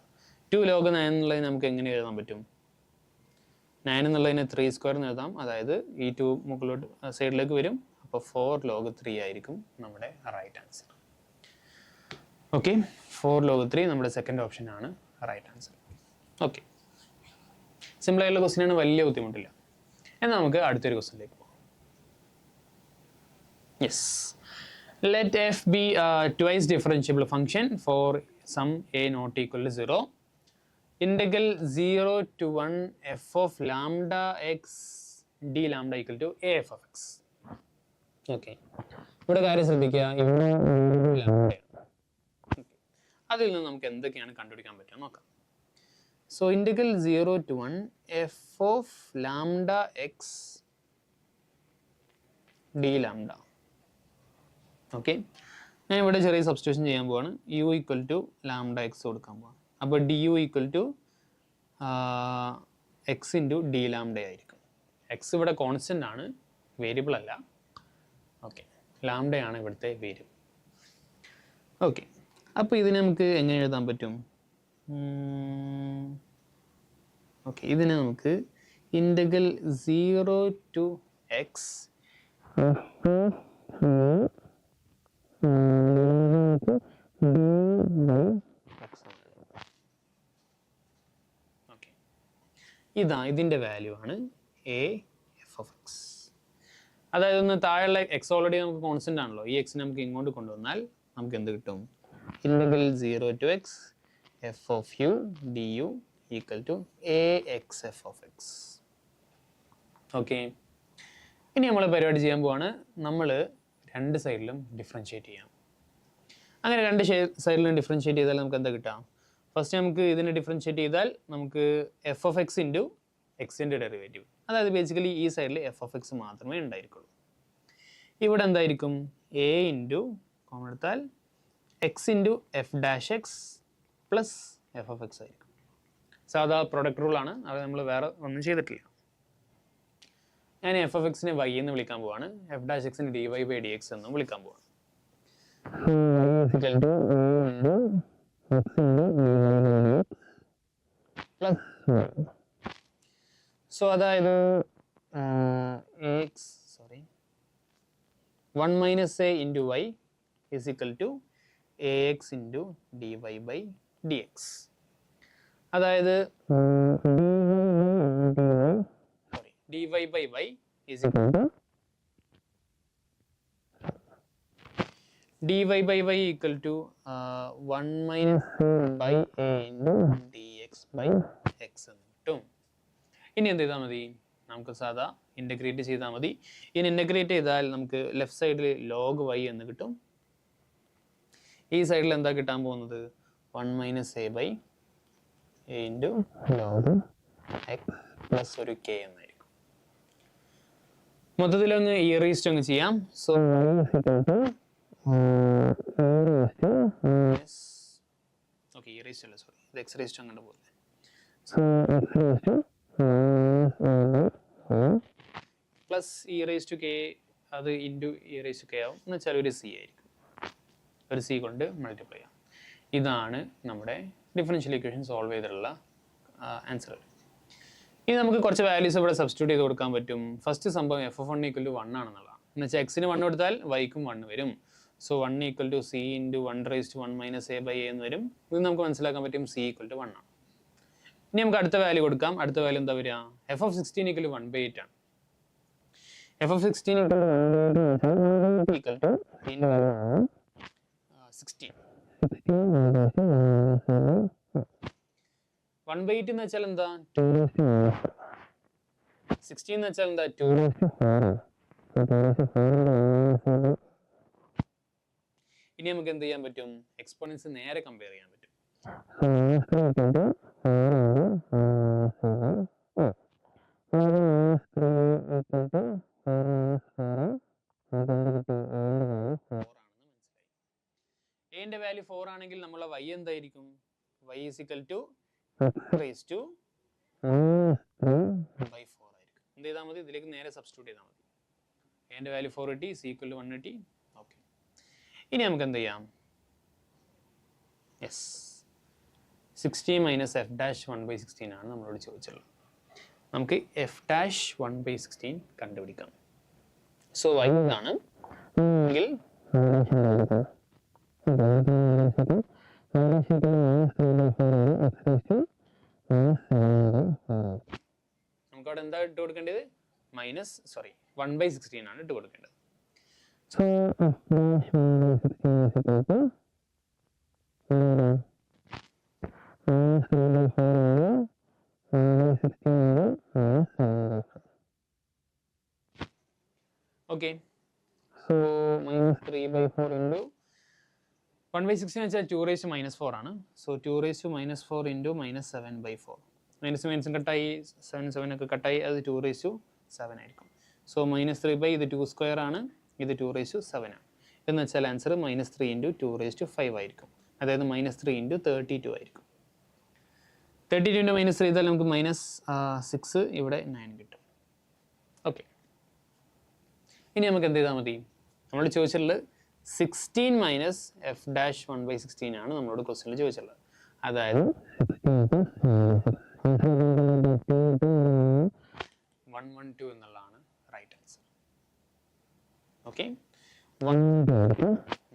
2 log 9 എന്നുള്ളത് നമുക്ക് എങ്ങനെ എഴുതാൻ പറ്റും? 9 എന്നുള്ളതിന് 3 സ്ക്വയർ എന്ന് എഴുതാം. അതായത് ഈ 2 മുകളിലോട്ട് സൈഡിലേക്ക് വരും. അപ്പോൾ 4 log 3 ആയിരിക്കും നമ്മുടെ റൈറ്റ് ആൻസർ. ഓക്കെ, 4 log 3 നമ്മുടെ സെക്കൻഡ് ഓപ്ഷൻ ആണ് റൈറ്റ് ആൻസർ. ഓക്കെ, സിമ്പിളായിട്ടുള്ള ക്വസ്റ്റ്യൻ ആണ്, വലിയ ബുദ്ധിമുട്ടില്ല. എന്നാൽ നമുക്ക് അടുത്തൊരു ക്വസ്റ്റ്യനിലേക്ക് പോകാം. Yes, let f be a twice differentiable function for some a not equal to 0. Integral 0 to 1 f of lambda x d lambda equal to a f of x. Okay, ഇവിടെ കാര്യം ശ്രദ്ധിക്കുക, ഇവിടെ അതിൽ നിന്ന് നമുക്ക് എന്തൊക്കെയാണ് കണ്ടുപിടിക്കാൻ പറ്റുക നോക്കാം. So integral 0 to 1 f of lambda x d lambda. Okay, ഞാൻ ഇവിടെ ചെറിയ സബ്സ്റ്റിറ്റ്യൂഷൻ ചെയ്യാൻ പോവാണ്. u equal to lambda x കൊടുക്കാൻ പോവാണ്. അപ്പോൾ d U equal to x into d lambda ആയിരിക്കും. എക്സ് ഇവിടെ കോൺസ്റ്റൻ്റ് ആണ്, വേരിയബിൾ അല്ല. ഓക്കെ, ലാംഡയാണ് ഇവിടുത്തെ വേരിയബിൾ. ഓക്കെ, അപ്പോൾ ഇതിനെ നമുക്ക് എങ്ങനെ എഴുതാൻ പറ്റും? ഓക്കെ, ഇതിനെ നമുക്ക് ഇൻ്റഗ്രൽ 0 to x ഓക്കെ, ഇതിൻ്റെ വാല്യൂ ആണ് എ എഫ് ഓഫ് എക്സ്. അതായത് ഒന്ന് താഴെയുള്ള എക്സ് ഓൾറെഡി നമുക്ക് കോൺസ്റ്റന്റ് ആണല്ലോ, ഈ എക്സിനെ നമുക്ക് ഇങ്ങോട്ട് കൊണ്ടുവന്നാൽ നമുക്ക് എന്ത് കിട്ടും? Integral 0 to x f of u du equal to ax f of x. Okay, ഇനി നമ്മൾ പരിപാടി ചെയ്യാൻ പോവാണ്. നമ്മൾ രണ്ട് സൈഡിലും ഡിഫറൻഷ്യേറ്റ് ചെയ്യാം. അങ്ങനെ രണ്ട് സൈഡിലും ഡിഫറൻഷ്യേറ്റ് ചെയ്താൽ നമുക്ക് എന്താ കിട്ടാം? ഫസ്റ്റ് നമുക്ക് ഇതിനെ ഡിഫറൻഷ്യേറ്റ് ചെയ്താൽ നമുക്ക് എഫ് ഓഫ് എക്സ് ഇൻറ്റു എക്സിൻ്റെ ഡെറിവേറ്റീവ്, അതായത് ബേസിക്കലി ഈ സൈഡിൽ എഫ് ഓഫ് എക്സ് മാത്രമേ ഉണ്ടായിരിക്കുള്ളൂ. ഇവിടെ എന്തായിരിക്കും? എ ഇൻറ്റു കോമൺ എടുത്താൽ X into f dash X plus F of X ആയിരിക്കും. സാധാ പ്രൊഡക്റ്റ് റൂളാണ്, അത് നമ്മൾ വേറെ ഒന്നും ചെയ്തിട്ടില്ല. ഞാൻ എഫ് ഓഫ് എക്സിനെ വൈ എന്ന് വിളിക്കാൻ പോവാണ്, എഫ് ഡാഷ് എക്സിന് d y by d x എന്നും വിളിക്കാൻ പോവാണ്. സോ അതായത് 1 minus a into y is equal to a x into d y by d x. അതായത് dy by y is equal to dy by y equal to 1 minus by a into dx by x എന്ന് കിട്ടും. ഇനി എന്ത് ചെയ്താൽ മതി? നമുക്ക് സാധാ integrate ചെയ്താൽ മതി. ഇനി ഇൻ്റഗ്രേറ്റ് ചെയ്താൽ നമുക്ക് ലെഫ്റ്റ് സൈഡിൽ log y എന്ന് കിട്ടും. ഈ സൈഡിൽ എന്താ കിട്ടാൻ പോകുന്നത്? 1 minus a by a into log x plus ഒരു k എന്നായിരിക്കും. മൊത്തത്തിലൊന്ന് ഇ റേസ്റ്റ് അങ്ങ് ചെയ്യാം. സോ ഓക്കെ, ഇ റേസ്റ്റ് അല്ല, സോറി, ഇത് എക്സ് റേസ്റ്റ് അങ്ങോട്ട് പോലെ. പ്ലസ് ഇ റേസ്റ്റ് ടു കെ, അത് ഇൻറ്റു ഇ റേസ്റ്റ് ടു കെ ആവും. എന്ന് വെച്ചാൽ ഒരു സി ആയിരിക്കും, ഒരു സി കൊണ്ട് മൾട്ടിപ്ലൈ ചെയ്യാം. ഇതാണ് നമ്മുടെ ഡിഫറൻഷ്യൽ ഇക്വേഷൻ സോൾവ് ചെയ്തിട്ടുള്ള ആൻസർ. ഇനി നമുക്ക് കുറച്ച് വാല്യൂസ് ഇവിടെ സബ്സ്റ്റിറ്റ്യൂട്ട് ചെയ്ത് കൊടുക്കാൻ പറ്റും. ഫസ്റ്റ് സംഭവം എഫ് ഓഫ് 1 ഈക്വൽ ടു 1 ആണെന്നുള്ളതാണ്. എന്ന് വെച്ചാൽ എക്സിന് 1 കൊടുത്താൽ വൈക്കും 1 വരും. So 1 equal to c into 1 raise to 1 minus a by a എന്ന് വരും. ഇത് നമുക്ക് മനസ്സിലാക്കാൻ പറ്റും സി ഈക്വൽ ടു 1 ആണ്. ഇനി നമുക്ക് അടുത്ത വാല്യൂ കൊടുക്കാം. അടുത്ത വാല്യൂ എന്താ വരിക? എഫ് ഓഫ് 16 ഈക്വൽ ടു 1/8 ആണ്. F of 16 equal to 16. 1/8 എന്ന് വെച്ചാൽ എന്താ? 16 എന്ന് വെച്ചാൽ എന്താ? 2. ഇനി നമുക്ക് എന്ത് ചെയ്യാൻ പറ്റും? എക്സ്പോണൻസ് നേരെ കമ്പയർ ചെയ്യാൻ പറ്റും. എന്റെ വാല്യൂ 4 ആണെങ്കിൽ നമ്മളെ y എന്തായിരിക്കും? y is equal to raised to by 4 ആയിരിക്കും. എന്ത് ചെയ്താൽ മതി? ഇതിലേക്ക് നേരെ സബ്സ്റ്റിറ്റ്യൂട്ട് ചെയ്താൽ മതി. എന്റെ വാല്യൂ 4 കിട്ടി, c equal to 1 കിട്ടി. ഓക്കെ, ഇനി നമുക്ക് എന്ത് ചെയ്യാം? യെസ്, 60 മൈനസ് എഫ് ഡാഷ് 1/16 ആണ് നമ്മളോട് ചോദിച്ചുള്ളത്. നമുക്ക് എഫ് ഡാഷ് 1/16 കണ്ടുപിടിക്കാം. സോ y ആണ് എങ്കിൽ നമുക്കവിടെ എന്താ ഇട്ട് കൊടുക്കേണ്ടത്? മൈനസ് 1/16 ആണ് ഇട്ട് കൊടുക്കേണ്ടത്. ഓക്കെ, സോ മൈനസ് 3/4 ഇൻറ്റു 1/16 വെച്ചാൽ 2 raised to -4 ആണ്. So 2 raised to -4 into -7/4. മൈനസും കട്ടായി, 7 ഒക്കെ കട്ടായി, അത് 2 raised to 7 ആയിരിക്കും. സോ -3 ഇത് 2 സ്ക്വയർ ആണ്, ഇത് 2 raised to 7 ആണ്. എന്ന് വെച്ചാൽ ആൻസർ -3 ഇൻറ്റു 2 raised to 5 ആയിരിക്കും. അതായത് -3 ഇൻറ്റു 32 ആയിരിക്കും. 32 ഇൻറ്റു -3 ചെയ്താൽ നമുക്ക് -6, ഇവിടെ 9 കിട്ടും. ഓക്കെ, ഇനി നമുക്ക് എന്ത് ചെയ്താൽ മതി? നമ്മൾ ചോദിച്ചിട്ടുള്ളത് 16 മൈനസ് എഫ് ഡാഷ് 1/16 ആണ് നമ്മളോട് ക്വസ്റ്റ്യനിൽ ചോദിച്ചുള്ളത്. അതായത് 112 എന്നുള്ളതാണ് റൈറ്റ് ആൻസർ. ഓക്കെ,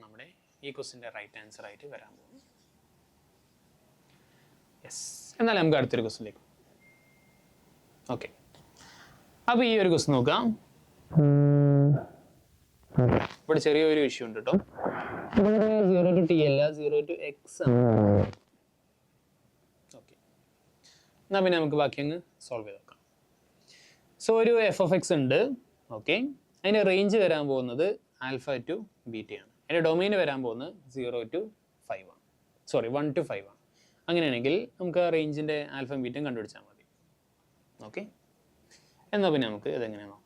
നമ്മുടെ ഈ ക്വസ്റ്റിൻ്റെ റൈറ്റ് ആൻസർ ആയിട്ട് വരാൻ പോകുന്നു. യെസ്, എന്നാൽ നമുക്ക് അടുത്തൊരു ക്വസ്റ്റിലേക്ക്. ഓക്കെ, അപ്പോൾ ഈ ഒരു ക്വസ്റ്റ്യൻ നോക്കാം. ഇവിടെ ചെറിയൊരു ഇഷ്യൂ ഉണ്ട് കേട്ടോ. 0 to t അല്ല, 0 to x ആണ്. ഓക്കെ, എന്നാൽ പിന്നെ നമുക്ക് ബാക്കി അങ്ങ് സോൾവ് ചെയ്ത് നോക്കാം. സോ ഒരു എഫ് ഓഫ് എക്സ് ഉണ്ട്. ഓക്കെ, അതിൻ്റെ റേഞ്ച് വരാൻ പോകുന്നത് ആൽഫ ടു ബീറ്റ ആണ്. അതിൻ്റെ ഡൊമൈൻ വരാൻ പോകുന്നത് 0 to 5 ആണ്. സോറി, 1 to 5 ആണ്. അങ്ങനെയാണെങ്കിൽ നമുക്ക് ആ റേഞ്ചിൻ്റെ ആൽഫയും ബീറ്റയും കണ്ടുപിടിച്ചാൽ മതി. ഓക്കെ, എന്നാൽ പിന്നെ നമുക്ക് ഇതെങ്ങനെ നോക്കാം.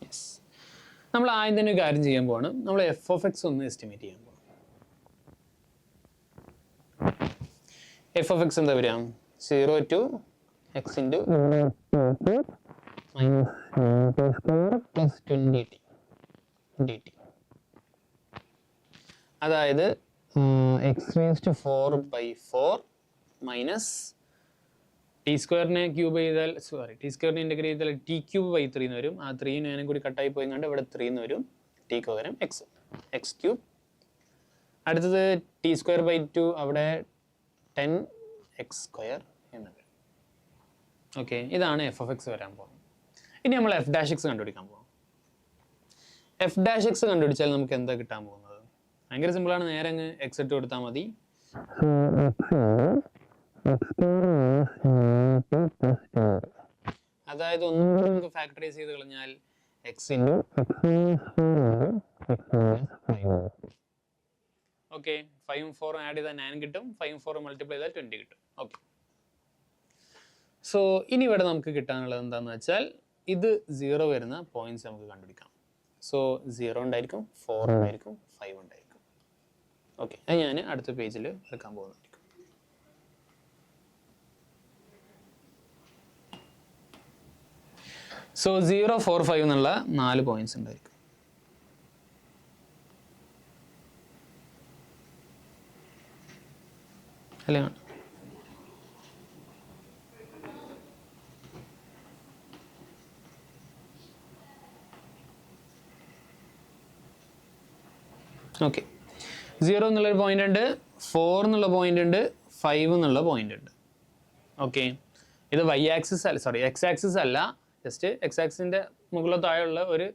യെസ്, നമ്മൾ ആദ്യം തന്നെ ഒരു കാര്യം ചെയ്യാൻ പോവാണ്. നമ്മൾ എഫ് ഓഫ് എക്സ് ഒന്ന് എസ്റ്റിമേറ്റ് ചെയ്യാൻ പോവാം. എഫ് ഓഫ് എക്സ് എന്താ വരിക? 0 to x into plus 20t dt. അതായത് x raised to 4/4 minus t സ്ക്വയറിനെ ക്യൂബ് ചെയ്താൽ, സോറി, ടി സ്ക്വയറിനെ ഇൻ്റഗ്രേറ്റ് ചെയ്താൽ ടി ക്യൂബ് ബൈ 3 എന്ന് വരും. ആ 3 ഞാനും കൂടി കട്ടായി പോയി കണ്ട് ഇവിടെ 3 എന്ന് വരും. ടിക്ക് പകരം എക്സ് ക്യൂബ്. അടുത്തത് ടി സ്ക്വയർ ബൈ 2, അവിടെ 10x സ്ക്വയർ എന്ന് വരും. ഓക്കെ, ഇതാണ് എഫ് ഓഫ് എക്സ് വരാൻ പോകുന്നത്. ഇനി നമ്മൾ എഫ് ഡാഷ് എക്സ് കണ്ടുപിടിക്കാൻ പോകും. എഫ് ഡാഷ് എക്സ് കണ്ടുപിടിച്ചാൽ നമുക്ക് എന്താ കിട്ടാൻ പോകുന്നത്? ഭയങ്കര സിമ്പിളാണ്. നേരെ അങ്ങ് എക്സ് ഇട്ട് കൊടുത്താൽ മതി. അതായത് ഒന്നും കൂടി നമുക്ക് ഫാക്ടറൈസ് ചെയ്ത് കളഞ്ഞാൽ എക്സ് ഇൻറ്റു ഓക്കെ, 5ഉം 4ഉം ആഡ് ചെയ്താൽ 9 കിട്ടും. 5ഉം 4ഉം മൾട്ടിപ്ലൈ ചെയ്താൽ 20 കിട്ടും. ഓക്കെ, സോ ഇനി ഇവിടെ നമുക്ക് കിട്ടാനുള്ളത് എന്താണെന്ന് വെച്ചാൽ ഇത് 0 വരുന്ന പോയിന്റ്സ് നമുക്ക് കണ്ടുപിടിക്കാം. സോ 0 ഉണ്ടായിരിക്കും, 4 ഉണ്ടായിരിക്കും, 5 ഉണ്ടായിരിക്കും. ഓക്കെ, അത് ഞാൻ അടുത്ത പേജിൽ എടുക്കാൻ പോകുന്നതായിരിക്കും. സോ 0, 4, 5 എന്നുള്ള 4 പോയിന്റ്സ് ഉണ്ടായിരിക്കും. അല്ലേ? ഓക്കെ, 0 എന്നുള്ളൊരു പോയിന്റ് ഉണ്ട്, 4 എന്നുള്ള പോയിന്റ് ഉണ്ട്, 5 എന്നുള്ള പോയിന്റ് ഉണ്ട്. ഓക്കെ, ഇത് വൈ ആക്സിസ് അല്ല, സോറി, എക്സ് ആക്സിസ് അല്ല, ജസ്റ്റ് എക്സ് ആക്സിൻ്റെ മുകളിലോ താഴെയുള്ള ഒരു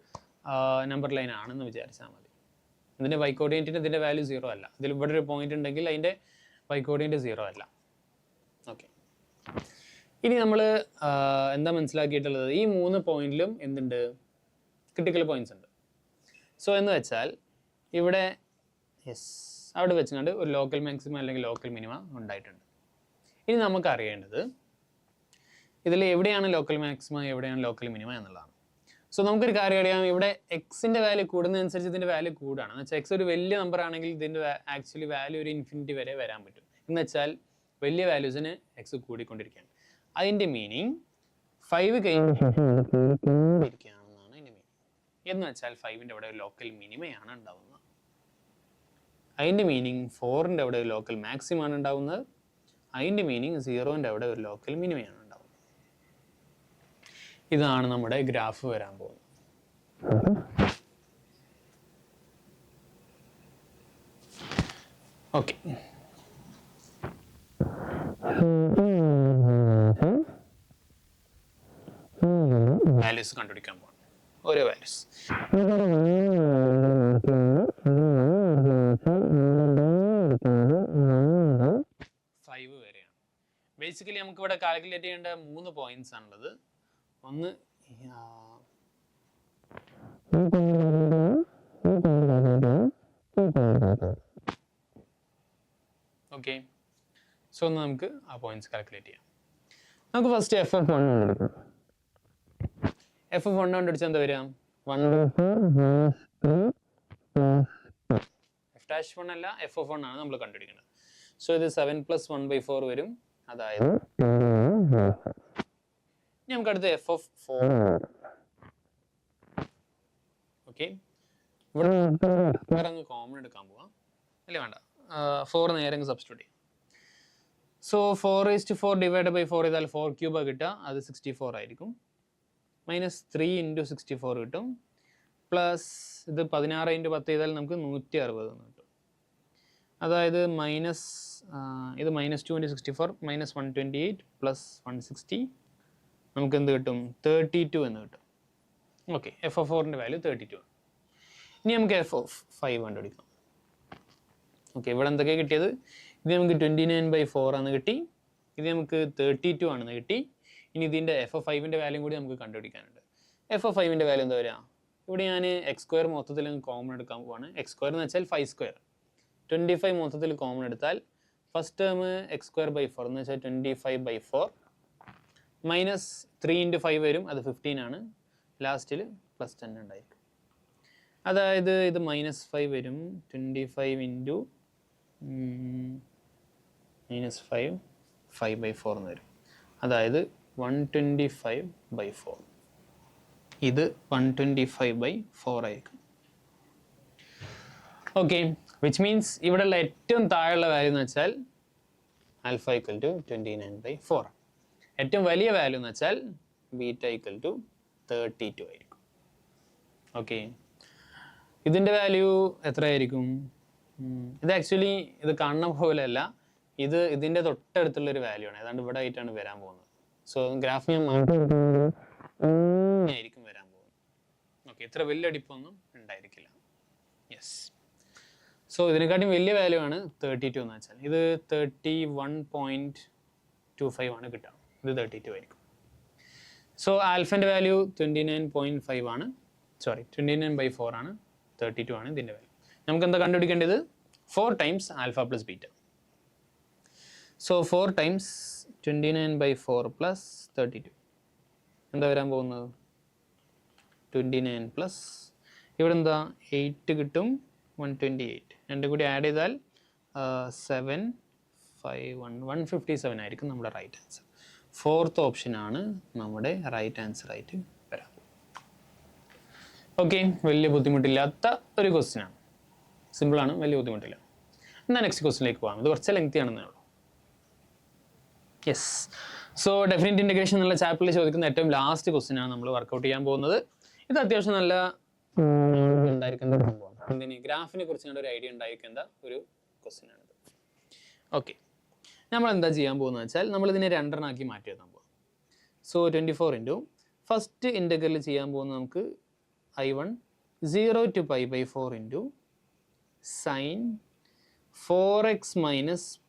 നമ്പർ ലൈൻ ആണെന്ന് വിചാരിച്ചാൽ മതി. ഇതിൻ്റെ വൈ കോർഡിനേറ്റിന് ഇതിൻ്റെ വാല്യൂ 0 അല്ല. ഇതിൽ ഇവിടെ ഒരു പോയിന്റ് ഉണ്ടെങ്കിൽ അതിൻ്റെ വൈ കോർഡിനേറ്റ് 0 അല്ല. ഓക്കെ, ഇനി നമ്മൾ എന്താ മനസ്സിലാക്കിയിട്ടുള്ളത്? ഈ 3 പോയിന്റിലും എന്തുണ്ട്? ക്രിട്ടിക്കൽ പോയിന്റ്സ് ഉണ്ട്. സോ എന്ന് വെച്ചാൽ ഇവിടെ അവിടെ വെച്ചുകൊണ്ട് ഒരു ലോക്കൽ മാക്സിമം അല്ലെങ്കിൽ ലോക്കൽ മിനിമ ഉണ്ടായിട്ടുണ്ട്. ഇനി നമുക്ക് അറിയേണ്ടത് ഇതിൽ എവിടെയാണ് ലോക്കൽ മാക്സിമം, എവിടെയാണ് ലോക്കൽ മിനിമം എന്നുള്ളതാണ്. സോ നമുക്കൊരു കാര്യം അറിയാം, ഇവിടെ എക്സിൻ്റെ വാല്യൂ കൂടുന്നതനുസരിച്ച് ഇതിൻ്റെ വാല്യൂ കൂടാണ്. എന്ന് വെച്ചാൽ എക്സ് ഒരു വലിയ നമ്പർ ആണെങ്കിൽ ഇതിൻ്റെ ആക്ച്വലി വാല്യൂ ഒരു ഇൻഫിനിറ്റി വരെ വരാൻ പറ്റും. എന്ന് വെച്ചാൽ വലിയ വാല്യൂസിന് എക്സ് കൂടിക്കൊണ്ടിരിക്കുകയാണ്. അതിൻ്റെ മീനിങ് 5 കഴിഞ്ഞിരിക്കുകയാണെന്നാണ് അതിൻ്റെ മീനിങ്. എന്ന് വെച്ചാൽ 5ൻ്റെ അവിടെ ഒരു ലോക്കൽ മിനിമയാണ് ഉണ്ടാവുന്നത്. അതിൻ്റെ മീനിങ് 4ൻ്റെ അവിടെ ഒരു ലോക്കൽ മാക്സിമം ആണ് ഉണ്ടാവുന്നത്. അതിൻ്റെ മീനിങ് 0ൻ്റെ അവിടെ ഒരു ലോക്കൽ മിനിമയാണ് ഉണ്ടാവുന്നത്. ഇതാണ് നമ്മുടെ ഗ്രാഫ് വരാൻ പോകുന്നത്. ഓക്കെ, വാല്യൂസ് കണ്ടുപിടിക്കാൻ പോകണം. ഓരോ വാല്യൂസ് വരെയാണ്. ബേസിക്കലി നമുക്ക് ഇവിടെ കാൽക്കുലേറ്റ് ചെയ്യേണ്ട 3 പോയിന്റ്സ് ആണുള്ളത്. ഒന്ന് ഓക്കെ, സോ ഒന്ന് നമുക്ക് ആ പോയിന്റ്സ് കാൽക്കുലേറ്റ് ചെയ്യാം. നമുക്ക് ഫസ്റ്റ് എഫ് ഓഫ് 1 കണ്ടുപിടിക്കാം. എഫ് ഓഫ് 1 കണ്ടുപിടിച്ചാൽ എന്താ വരിക? 1 എഫ് ഡാഷ് 1 അല്ല, എഫ് ഓഫ് 1 ആണ് നമ്മൾ കണ്ടുപിടിക്കുന്നത്. സോ ഇത് 7 + 1/4 വരും. അതായത് നമുക്ക് അടുത്ത് എഫ് ഓഫ് 4. ഓക്കെ, ഇവിടെ അങ്ങ് കോമൺ എടുക്കാൻ പോവാം, അല്ലേ വേണ്ട, 4 നേരെ അങ്ങ് സബ്സ്റ്റിറ്റ്യൂട്ട് ചെയ്യും. സോ 4/4 ഡിവൈഡ് ബൈ 4 ചെയ്താൽ 4 ക്യൂബാണ് കിട്ടുക, അത് 64 ആയിരിക്കും. -3 × 64 കിട്ടും. പ്ലസ് ഇത് 16 × 10 ചെയ്താൽ നമുക്ക് 160 എന്ന് കിട്ടും. അതായത് ഇത് -2 × 64 -128 + 160 നമുക്ക് എന്ത് കിട്ടും? 32 എന്ന് കിട്ടും. ഓക്കെ, f(4)ൻ്റെ വാല്യൂ 32 ആണ്. ഇനി നമുക്ക് f(5) കണ്ടുപിടിക്കാം. ഓക്കെ, ഇവിടെ എന്തൊക്കെയാണ് കിട്ടിയത്? ഇത് നമുക്ക് 29/4 ആണെന്ന് കിട്ടി, ഇത് നമുക്ക് 32 ആണെന്ന് കിട്ടി. ഇനി ഇതിൻ്റെ f(5)ൻ്റെ വാല്യൂ കൂടി നമുക്ക് കണ്ടുപിടിക്കാനുണ്ട്. f(5)ൻ്റെ വാല്യൂ എന്താ വരിക? ഇവിടെ ഞാൻ x² മൊത്തത്തിൽ കോമൺ എടുക്കാൻ പോവാണ്. x² എന്ന് വെച്ചാൽ 5². 25 മൊത്തത്തിൽ കോമൺ എടുത്താൽ ഫസ്റ്റ് ടേം x²/4 എന്ന് വെച്ചാൽ 25/4 -3 × 5 വരും, അത് 15 ആണ്. ലാസ്റ്റിൽ +10 ഉണ്ടായിരിക്കും. അതായത് ഇത് -5 വരും, 25 × -5 5/4 എന്ന് വരും. അതായത് 125/4. ഇത് 125/4 ആയിരിക്കും. ഓക്കെ, വിച്ച് മീൻസ് ഇവിടെയുള്ള ഏറ്റവും താഴെയുള്ള വാല്യൂ എന്ന് വെച്ചാൽ ആൽഫ = 29/4. ഏറ്റവും വലിയ വാല്യൂ എന്ന് വെച്ചാൽ ബീറ്റ = 32 ആയിരിക്കും. ഓക്കെ, ഇതിൻ്റെ വാല്യൂ എത്രയായിരിക്കും? ഇത് ആക്ച്വലി ഇത് കാണുന്ന പോലെയല്ല, ഇതിൻ്റെ തൊട്ടടുത്തുള്ളൊരു വാല്യൂ ആണ്. ഏതാണ്ട് ഇവിടെ ആയിട്ടാണ് വരാൻ പോകുന്നത്. സോ ഗ്രാഫ് ഞാൻ ആയിരിക്കും വരാൻ പോകുന്നത്. ഓക്കെ, ഇത്ര വലിയ അടിപ്പൊന്നും ഉണ്ടായിരിക്കില്ല. യെസ്, സോ ഇതിനെക്കാട്ടും വലിയ വാല്യൂ ആണ് 32 എന്ന് വെച്ചാൽ. ഇത് 31.25 ആണ് കിട്ടുക, ഇത് 32 ആയിരിക്കും. സോ ആൽഫൻ്റെ വാല്യൂ 29.5 ആണ്, 29/4 ആണ്, 32 ആണ് ഇതിൻ്റെ വാല്യൂ. നമുക്ക് എന്താ കണ്ടുപിടിക്കേണ്ടത്? 4 times alpha plus beta. So 4 times 29/4 + 32 എന്താ വരാൻ പോകുന്നത്? 29 പ്ലസ് ഇവിടെ എന്താ 8 കിട്ടും, 128 രണ്ടും കൂടി ആഡ് ചെയ്താൽ 157 ആയിരിക്കും നമ്മുടെ റൈറ്റ് ആൻസർ. 4th ഓപ്ഷനാണ് നമ്മുടെ റൈറ്റ് ആൻസർ ആയിട്ട് വരാം. ഓക്കെ, വലിയ ബുദ്ധിമുട്ടില്ലാത്ത ഒരു ക്വസ്റ്റ്യനാണ്, സിമ്പിളാണ്, വലിയ ബുദ്ധിമുട്ടില്ല. എന്നാൽ നെക്സ്റ്റ് ക്വസ്റ്റ്യനിലേക്ക് പോകാം. ഇത് കുറച്ച് ലെങ്തി ആണെന്നേ ഉള്ളൂ. യെസ്, സോ ഡെഫിനിറ്റ് ഇൻറ്റഗ്രേഷൻ എന്നുള്ള ചാപ്റ്ററിൽ ചോദിക്കുന്ന ഏറ്റവും ലാസ്റ്റ് ക്വസ്റ്റ്യനാണ് നമ്മൾ വർക്കൗട്ട് ചെയ്യാൻ പോകുന്നത്. ഇത് അത്യാവശ്യം നല്ല ഉണ്ടായിരിക്കേണ്ട ഒരു സംഭവമാണ്. എന്തിന്? ഗ്രാഫിനെ കുറിച്ച് ഒരു ഐഡിയ ഉണ്ടായിരിക്കേണ്ട ഒരു ക്വസ്റ്റ്യനാണിത്. ഓക്കെ, നമ്മൾ എന്താ ചെയ്യാൻ പോകുന്നത് വെച്ചാൽ നമ്മളിതിനെ 2 ആക്കി മാറ്റി എഴുതാൻ പോകും. സോ 24 × ഫസ്റ്റ് ഇൻ്റഗ്രൽ ചെയ്യാൻ പോകുന്നത് നമുക്ക് I1 0 to π/4 × sin 4x -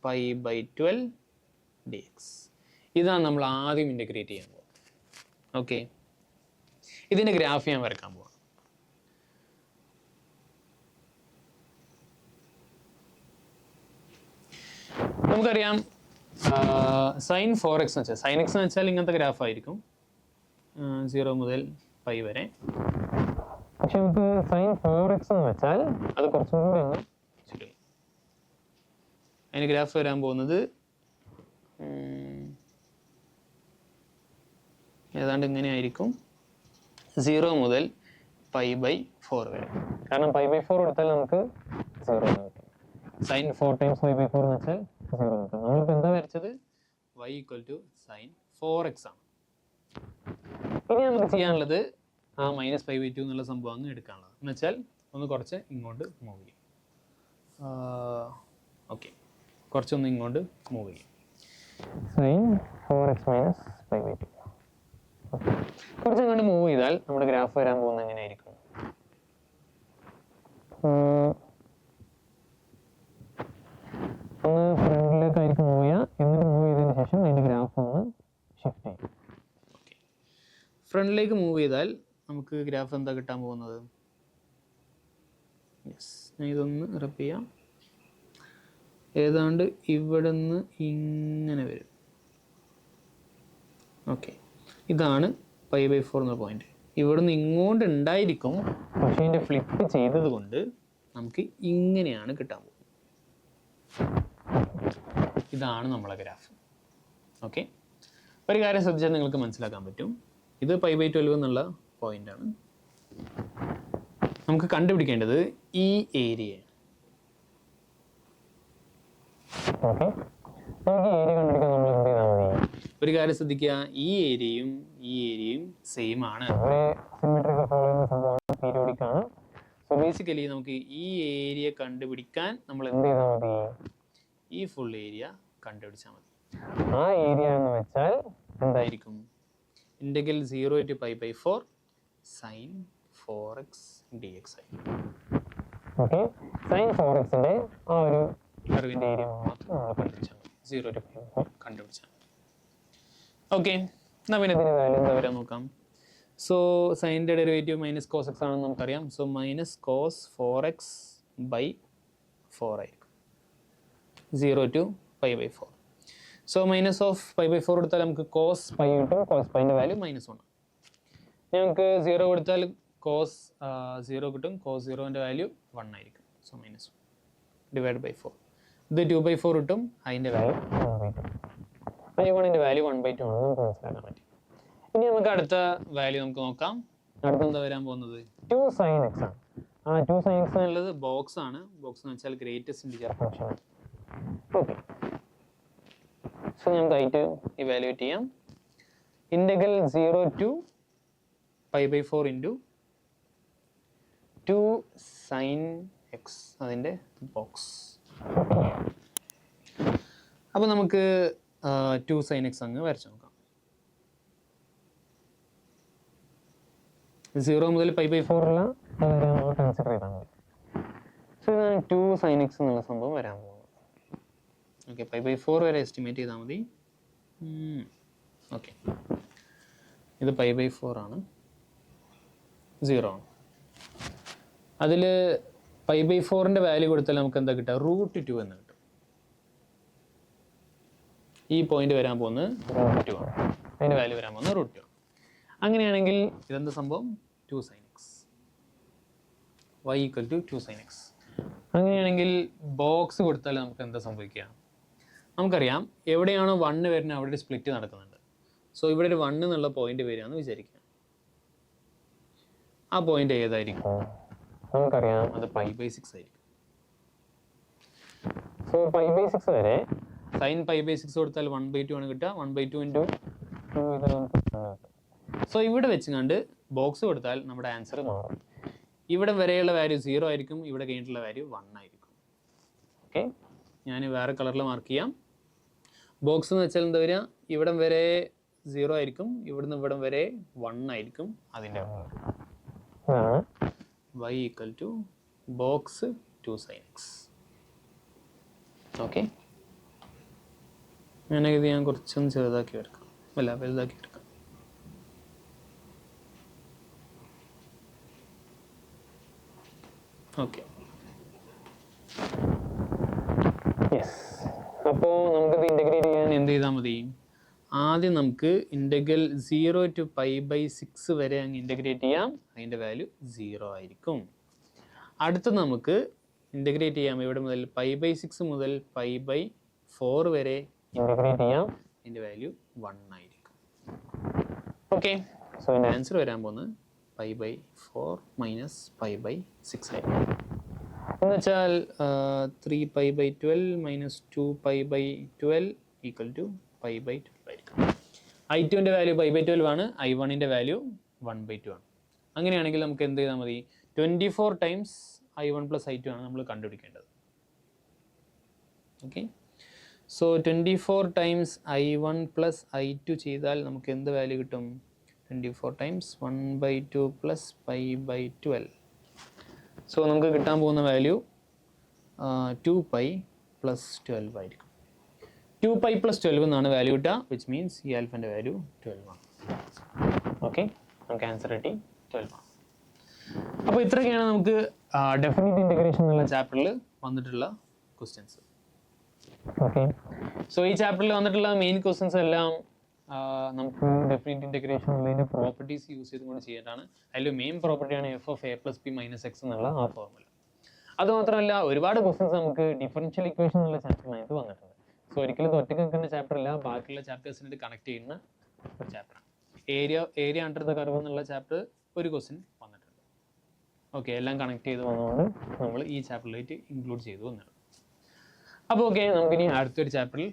π/12 dx. ഇതാണ് നമ്മൾ ആദ്യം ഇൻ്റഗ്രേറ്റ് ചെയ്യാൻ പോകുന്നത്. ഓക്കെ, ഇതിൻ്റെ ഗ്രാഫ് ഞാൻ വരയ്ക്കാൻ പോവാം. നമുക്കറിയാം sin 4x എന്ന് വെച്ചാൽ sin x എന്ന് വെച്ചാൽ ഇങ്ങനത്തെ ഗ്രാഫ് ആയിരിക്കും, 0 മുതൽ π വരെ. പക്ഷെ നമുക്ക് sin 4x എന്ന് വെച്ചാൽ അത് കുറച്ചും കൂടി ഒന്ന് ചുരുങ്ങി. അതിന് ഗ്രാഫ് വരാൻ പോകുന്നത് ഏതാണ്ട് ഇങ്ങനെ ആയിരിക്കും, 0 മുതൽ π/4 വരെ. കാരണം π/4 എടുത്താൽ നമുക്ക് 0 കിട്ടും. sin 4 ടൈംസ് π/4 എന്ന് വെച്ചാൽ 0 കിട്ടും. നമ്മളിപ്പോൾ എന്താ വരച്ചത്? y = sin 4x ആണ്. ഇനി നമുക്ക് ചെയ്യാനുള്ളത് ആ -π/2 എന്നുള്ള സംഭവം അങ്ങ് എടുക്കാനുള്ളത്. എന്ന് വെച്ചാൽ ഒന്ന് കുറച്ച് ഇങ്ങോട്ട് മൂവ് ചെയ്യും. ഓക്കെ, കുറച്ചൊന്ന് ഇങ്ങോട്ട് മൂവ് ചെയ്യും. sin 4x - π/2 കുറച്ച് ഇങ്ങോട്ട് മൂവ് ചെയ്താൽ നമ്മുടെ ഗ്രാഫ് വരാൻ പോകുന്നത് എങ്ങനെയായിരിക്കും? ഒന്ന് ഫ്രണ്ടിലേക്കായിരിക്കും മൂവ് ചെയ്യുക, എന്നിട്ട് മൂവ് ചെയ്തതിന് ശേഷം അതിൻ്റെ ഗ്രാഫ് ഒന്ന് ഷിഫ്റ്റ് ചെയ്യും. ഓക്കെ, ഫ്രണ്ടിലേക്ക് മൂവ് ചെയ്താൽ നമുക്ക് ഗ്രാഫ് എന്താ കിട്ടാൻ പോകുന്നത്? യെസ്, ഞാൻ ഇതൊന്ന് റെപ്പ് ചെയ്യാം. ഏതാണ്ട് ഇവിടെ നിന്ന് ഇങ്ങനെ വരും. ഓക്കെ, ഇതാണ് π/4 എന്ന പോയിന്റ്. ഇവിടുന്ന് ഇങ്ങോട്ട് ഉണ്ടായിരിക്കും, പക്ഷേ ഇതിൻ്റെ ഫ്ലിപ്പ് ചെയ്തത് കൊണ്ട് നമുക്ക് ഇങ്ങനെയാണ് കിട്ടാൻ പോകുന്നത്. ഇതാണ് നമ്മളെ ഗ്രാഫ്. ഓക്കെ, ഒരു കാര്യം ശ്രദ്ധിച്ചാൽ നിങ്ങൾക്ക് മനസ്സിലാക്കാൻ പറ്റും. ഇത് π/12 എന്നുള്ള പോയിന്റാണ്. നമുക്ക് കണ്ടുപിടിക്കേണ്ടത് ഈ ഏരിയ. ഓക്കെ, നമുക്ക് ഏരിയ കണ്ടുപിടിക്കാൻ നമ്മൾ എന്ത് ചെയ്താൽ മതി? ഒരു കാര്യം ശ്രദ്ധിക്കുക, ഈ ഏരിയയും സെയിം ആണ്. സിമെട്രിക് ഫോളോ ചെയ്യുന്ന സംഭവമാണ്, പീരിയോഡിക് ആണ്. സോ ബേസിക്കലി നമുക്ക് ഈ ഏരിയ കണ്ടുപിടിക്കാൻ നമ്മൾ എന്ത് ചെയ്താൽ മതി? ഈ ഫുൾ ഏരിയ കണ്ടുപിടിച്ചാൽ മതി. ആ ഏരിയ എന്ന് വെച്ചാൽ എന്തായിരിക്കും? Integral 0 to π/4 sin 4x dx ആയിരിക്കും. ഓക്കെ, sin 4xന്റെ ആ ഒരു കർവിന്റെ ഏരിയ മാത്രം നമ്മൾ കണ്ടുപിടിച്ചാൽ മതി. 0 to π/4 കണ്ടുപിടിച്ചാൽ മതി. ഓക്കെ, എന്നാൽ പിന്നെ ഇതിന് വാല്യൂ എന്താ വരാൻ നോക്കാം. സോ സൈൻ്റെ ഡെറിവേറ്റീവ് മൈനസ് കോസ് എക്സ് ആണെന്ന് നമുക്കറിയാം. സോ മൈനസ് കോസ് 4x/4 ആയിരിക്കും, 0 to π/4. സോ മൈനസ് ഓഫ് π/4 കൊടുത്താൽ നമുക്ക് കോസ് പൈ കിട്ടും. കോസ് പൈൻ്റെ വാല്യൂ -1. നമുക്ക് 0 കൊടുത്താൽ കോസ് 0 കിട്ടും. കോസ് 0ൻ്റെ വാല്യൂ 1 ആയിരിക്കും. So -1 divide by 4. ഇത് 2/4 കിട്ടും. അതിൻ്റെ വാല്യൂ 1/2. I1ൻ്റെ വാല്യൂ 1/2 ആണെന്ന് നമുക്ക് മനസ്സിലാക്കാൻ പറ്റും. ഇനി നമുക്ക് അടുത്ത വാല്യൂ നമുക്ക് നോക്കാം. അടുത്ത എന്താ വരാൻ പോകുന്നത്? 2 sin x ആണ്. ആ 2 sin x ഉള്ളത് ബോക്സ് ആണ്. ബോക്സ് എന്ന് വെച്ചാൽ ഗ്രേറ്റസ്റ്റ് ഇൻറ്റിജർ ഫംഗ്ഷൻ ആണ്. ഓക്കെ, സോ നമുക്ക് ആയിട്ട് ഇവാലുവേറ്റ് ചെയ്യാം. Integral 0 to π/4 into 2 sin x, അതിൻ്റെ ബോക്സ്. അപ്പോൾ നമുക്ക് 2 sin x അങ്ങ് വരച്ച് നോക്കാം. 0 മുതൽ π/4 ഉള്ള കൺസിഡർ ചെയ്താൽ മതി. സോ ഇതാണ് 2 sin x എന്നുള്ള സംഭവം വരാൻ പോകുന്നത്. ഓക്കെ, π/4 വരെ എസ്റ്റിമേറ്റ് ചെയ്താൽ മതി. ഓക്കെ, ഇത് π/4 ആണ്, 0 ആണ്. അതിൽ π/4ൻ്റെ വാല്യൂ കൊടുത്താൽ നമുക്ക് എന്താ കിട്ടുക? √2 എന്ന് കിട്ടും. ഈ പോയിന്റ് വരാൻ പോകുന്നത് √2 ആണ്. അതിൻ്റെ വാല്യൂ വരാൻ പോകുന്നത് √2 ആണ്. അങ്ങനെയാണെങ്കിൽ ഇതെന്താ സംഭവം? 2 sin x, y = 2 sin x. അങ്ങനെയാണെങ്കിൽ ബോക്സ് കൊടുത്താൽ നമുക്ക് എന്താ സംഭവിക്കുക? നമുക്കറിയാം എവിടെയാണോ 1 വരുന്നത് അവിടെ ഒരു സ്പ്ലിറ്റ് നടക്കുന്നുണ്ട്. സോ ഇവിടെ ഒരു 1 എന്നുള്ള പോയിന്റ് വരികയെന്ന് വിചാരിക്കുക. ആ പോയിന്റ് ഏതായിരിക്കും? നമുക്കറിയാം അത് π/6 ആയിരിക്കും. സോ π/6 വരെ sin π/6 കൊടുത്താൽ 1/2 ആണ് കിട്ടുക. 1/2 ഇൻറ്റു 2. സോ ഇവിടെ വെച്ചുകൊണ്ട് ബോക്സ് കൊടുത്താൽ നമ്മുടെ ആൻസർ മാറും. ഇവിടെ വരെയുള്ള വാല്യൂ 0 ആയിരിക്കും, ഇവിടെ കഴിഞ്ഞിട്ടുള്ള വാല്യൂ 1 ആയിരിക്കും. ഓക്കെ, ഞാൻ വേറെ കളറിൽ മാർക്ക് ചെയ്യാം. ബോക്സ് എന്ന് വെച്ചാൽ എന്താ വരിക? ഇവിടം വരെ 0 ആയിരിക്കും, ഇവിടുന്ന് ഇവിടം വരെ 1 ആയിരിക്കും. അതിൻ്റെ y = box 2 sin x. Okay, ഞാനത് ഞാൻ കുറച്ചൊന്ന് ചെറുതാക്കി എടുക്കാം, അല്ല വലുതാക്കി എടുക്കാം. Okay, yes. അപ്പോൾ നമുക്കിത് ഇൻ്റഗ്രേറ്റ് ചെയ്യാൻ എന്ത് ചെയ്താൽ മതി? ആദ്യം നമുക്ക് ഇൻ്റഗ്രൽ 0 to π/6 വരെ അങ്ങ് ഇൻ്റഗ്രേറ്റ് ചെയ്യാം. അതിൻ്റെ വാല്യൂ 0 ആയിരിക്കും. അടുത്ത് നമുക്ക് ഇൻ്റഗ്രേറ്റ് ചെയ്യാം ഇവിടെ മുതൽ π/6 മുതൽ π/4 വരെ ഇൻ്റഗ്രേറ്റ് ചെയ്യാം. അതിൻ്റെ വാല്യൂ 1 ആയിരിക്കും. ഓക്കെ, സോ അതിൻ്റെ ആൻസർ വരാൻ പോകുന്നത് π/4 മൈനസ് π/6 ആയിരിക്കും. എന്ന് വെച്ചാൽ 3π/12 മൈനസ് 2π/12 = π/12 ആയിരിക്കും. I2ൻ്റെ വാല്യൂ π/12 ആണ്, I1ൻ്റെ വാല്യൂ 1/2 ആണ്. അങ്ങനെയാണെങ്കിൽ നമുക്ക് എന്ത് ചെയ്താൽ മതി? 24 ടൈംസ് I1 + I2 ആണ് നമ്മൾ കണ്ടുപിടിക്കേണ്ടത്. Okay, so 24 times I1 + I2 ചെയ്താൽ നമുക്ക് എന്ത് വാല്യൂ കിട്ടും? 24 ടൈംസ് 1/2 + π/12. സോ നമുക്ക് കിട്ടാൻ പോകുന്ന വാല്യൂ 2π + 12 ആയിരിക്കും. 2π + 12 എന്നാണ് വാല്യൂ കിട്ടുക, വിച്ച് മീൻസ് ഈ ആൽഫൻ്റെ വാല്യൂ 12 ആണ്. ഓക്കെ, നമുക്ക് ആൻസർ കിട്ടി 12 ആണ്. അപ്പോൾ ഇത്രയൊക്കെയാണ് നമുക്ക് ഡെഫിനിറ്റ് ഇൻ്റഗ്രേഷൻ എന്നുള്ള ചാപ്റ്ററിൽ വന്നിട്ടുള്ള ക്വസ്റ്റ്യൻസ്. ഓക്കെ, സോ ഈ ചാപ്റ്ററിൽ വന്നിട്ടുള്ള മെയിൻ ക്വസ്റ്റ്യൻസ് എല്ലാം നമുക്ക് ഡെഫിനിറ്റ് ഇൻ്റഗ്രേഷൻ ഉള്ളതിൻ്റെ പ്രോപ്പർട്ടീസ് യൂസ് ചെയ്തുകൊണ്ട് ചെയ്യേണ്ടതാണ്. അതിൽ മെയിൻ പ്രോപ്പർട്ടിയാണ് f(a + b - x) എന്നുള്ള ആ ഫോർമുല. അതുമാത്രമല്ല ഒരുപാട് ക്വസ്റ്റ്യൻസ് നമുക്ക് ഡിഫറൻഷ്യൽ ഇക്വേഷൻ എന്നുള്ള ചാപ്റ്ററിനകത്ത് വന്നിട്ടുണ്ട്. സോ ഒരിക്കലും ഇത് ഒറ്റയ്ക്ക് നിൽക്കുന്ന ചാപ്റ്റർ അല്ല, ബാക്കിയുള്ള ചാപ്റ്റേഴ്സിനായിട്ട് കണക്ട് ചെയ്യുന്ന ഒരു ചാപ്റ്ററാണ്. ഏരിയ അണ്ടർ ദ കർവ് എന്നുള്ള ചാപ്റ്റർ ഒരു ക്വസ്റ്റ്യൻ വന്നിട്ടുണ്ട്. ഓക്കെ, എല്ലാം കണക്ട് ചെയ്ത് വന്നതുകൊണ്ട് നമ്മൾ ഈ ചാപ്റ്ററിലേക്ക് ഇൻക്ലൂഡ് ചെയ്തു എന്നാണ്. അപ്പോൾ ഓക്കെ, നമുക്കിനി അടുത്തൊരു ചാപ്റ്ററിൽ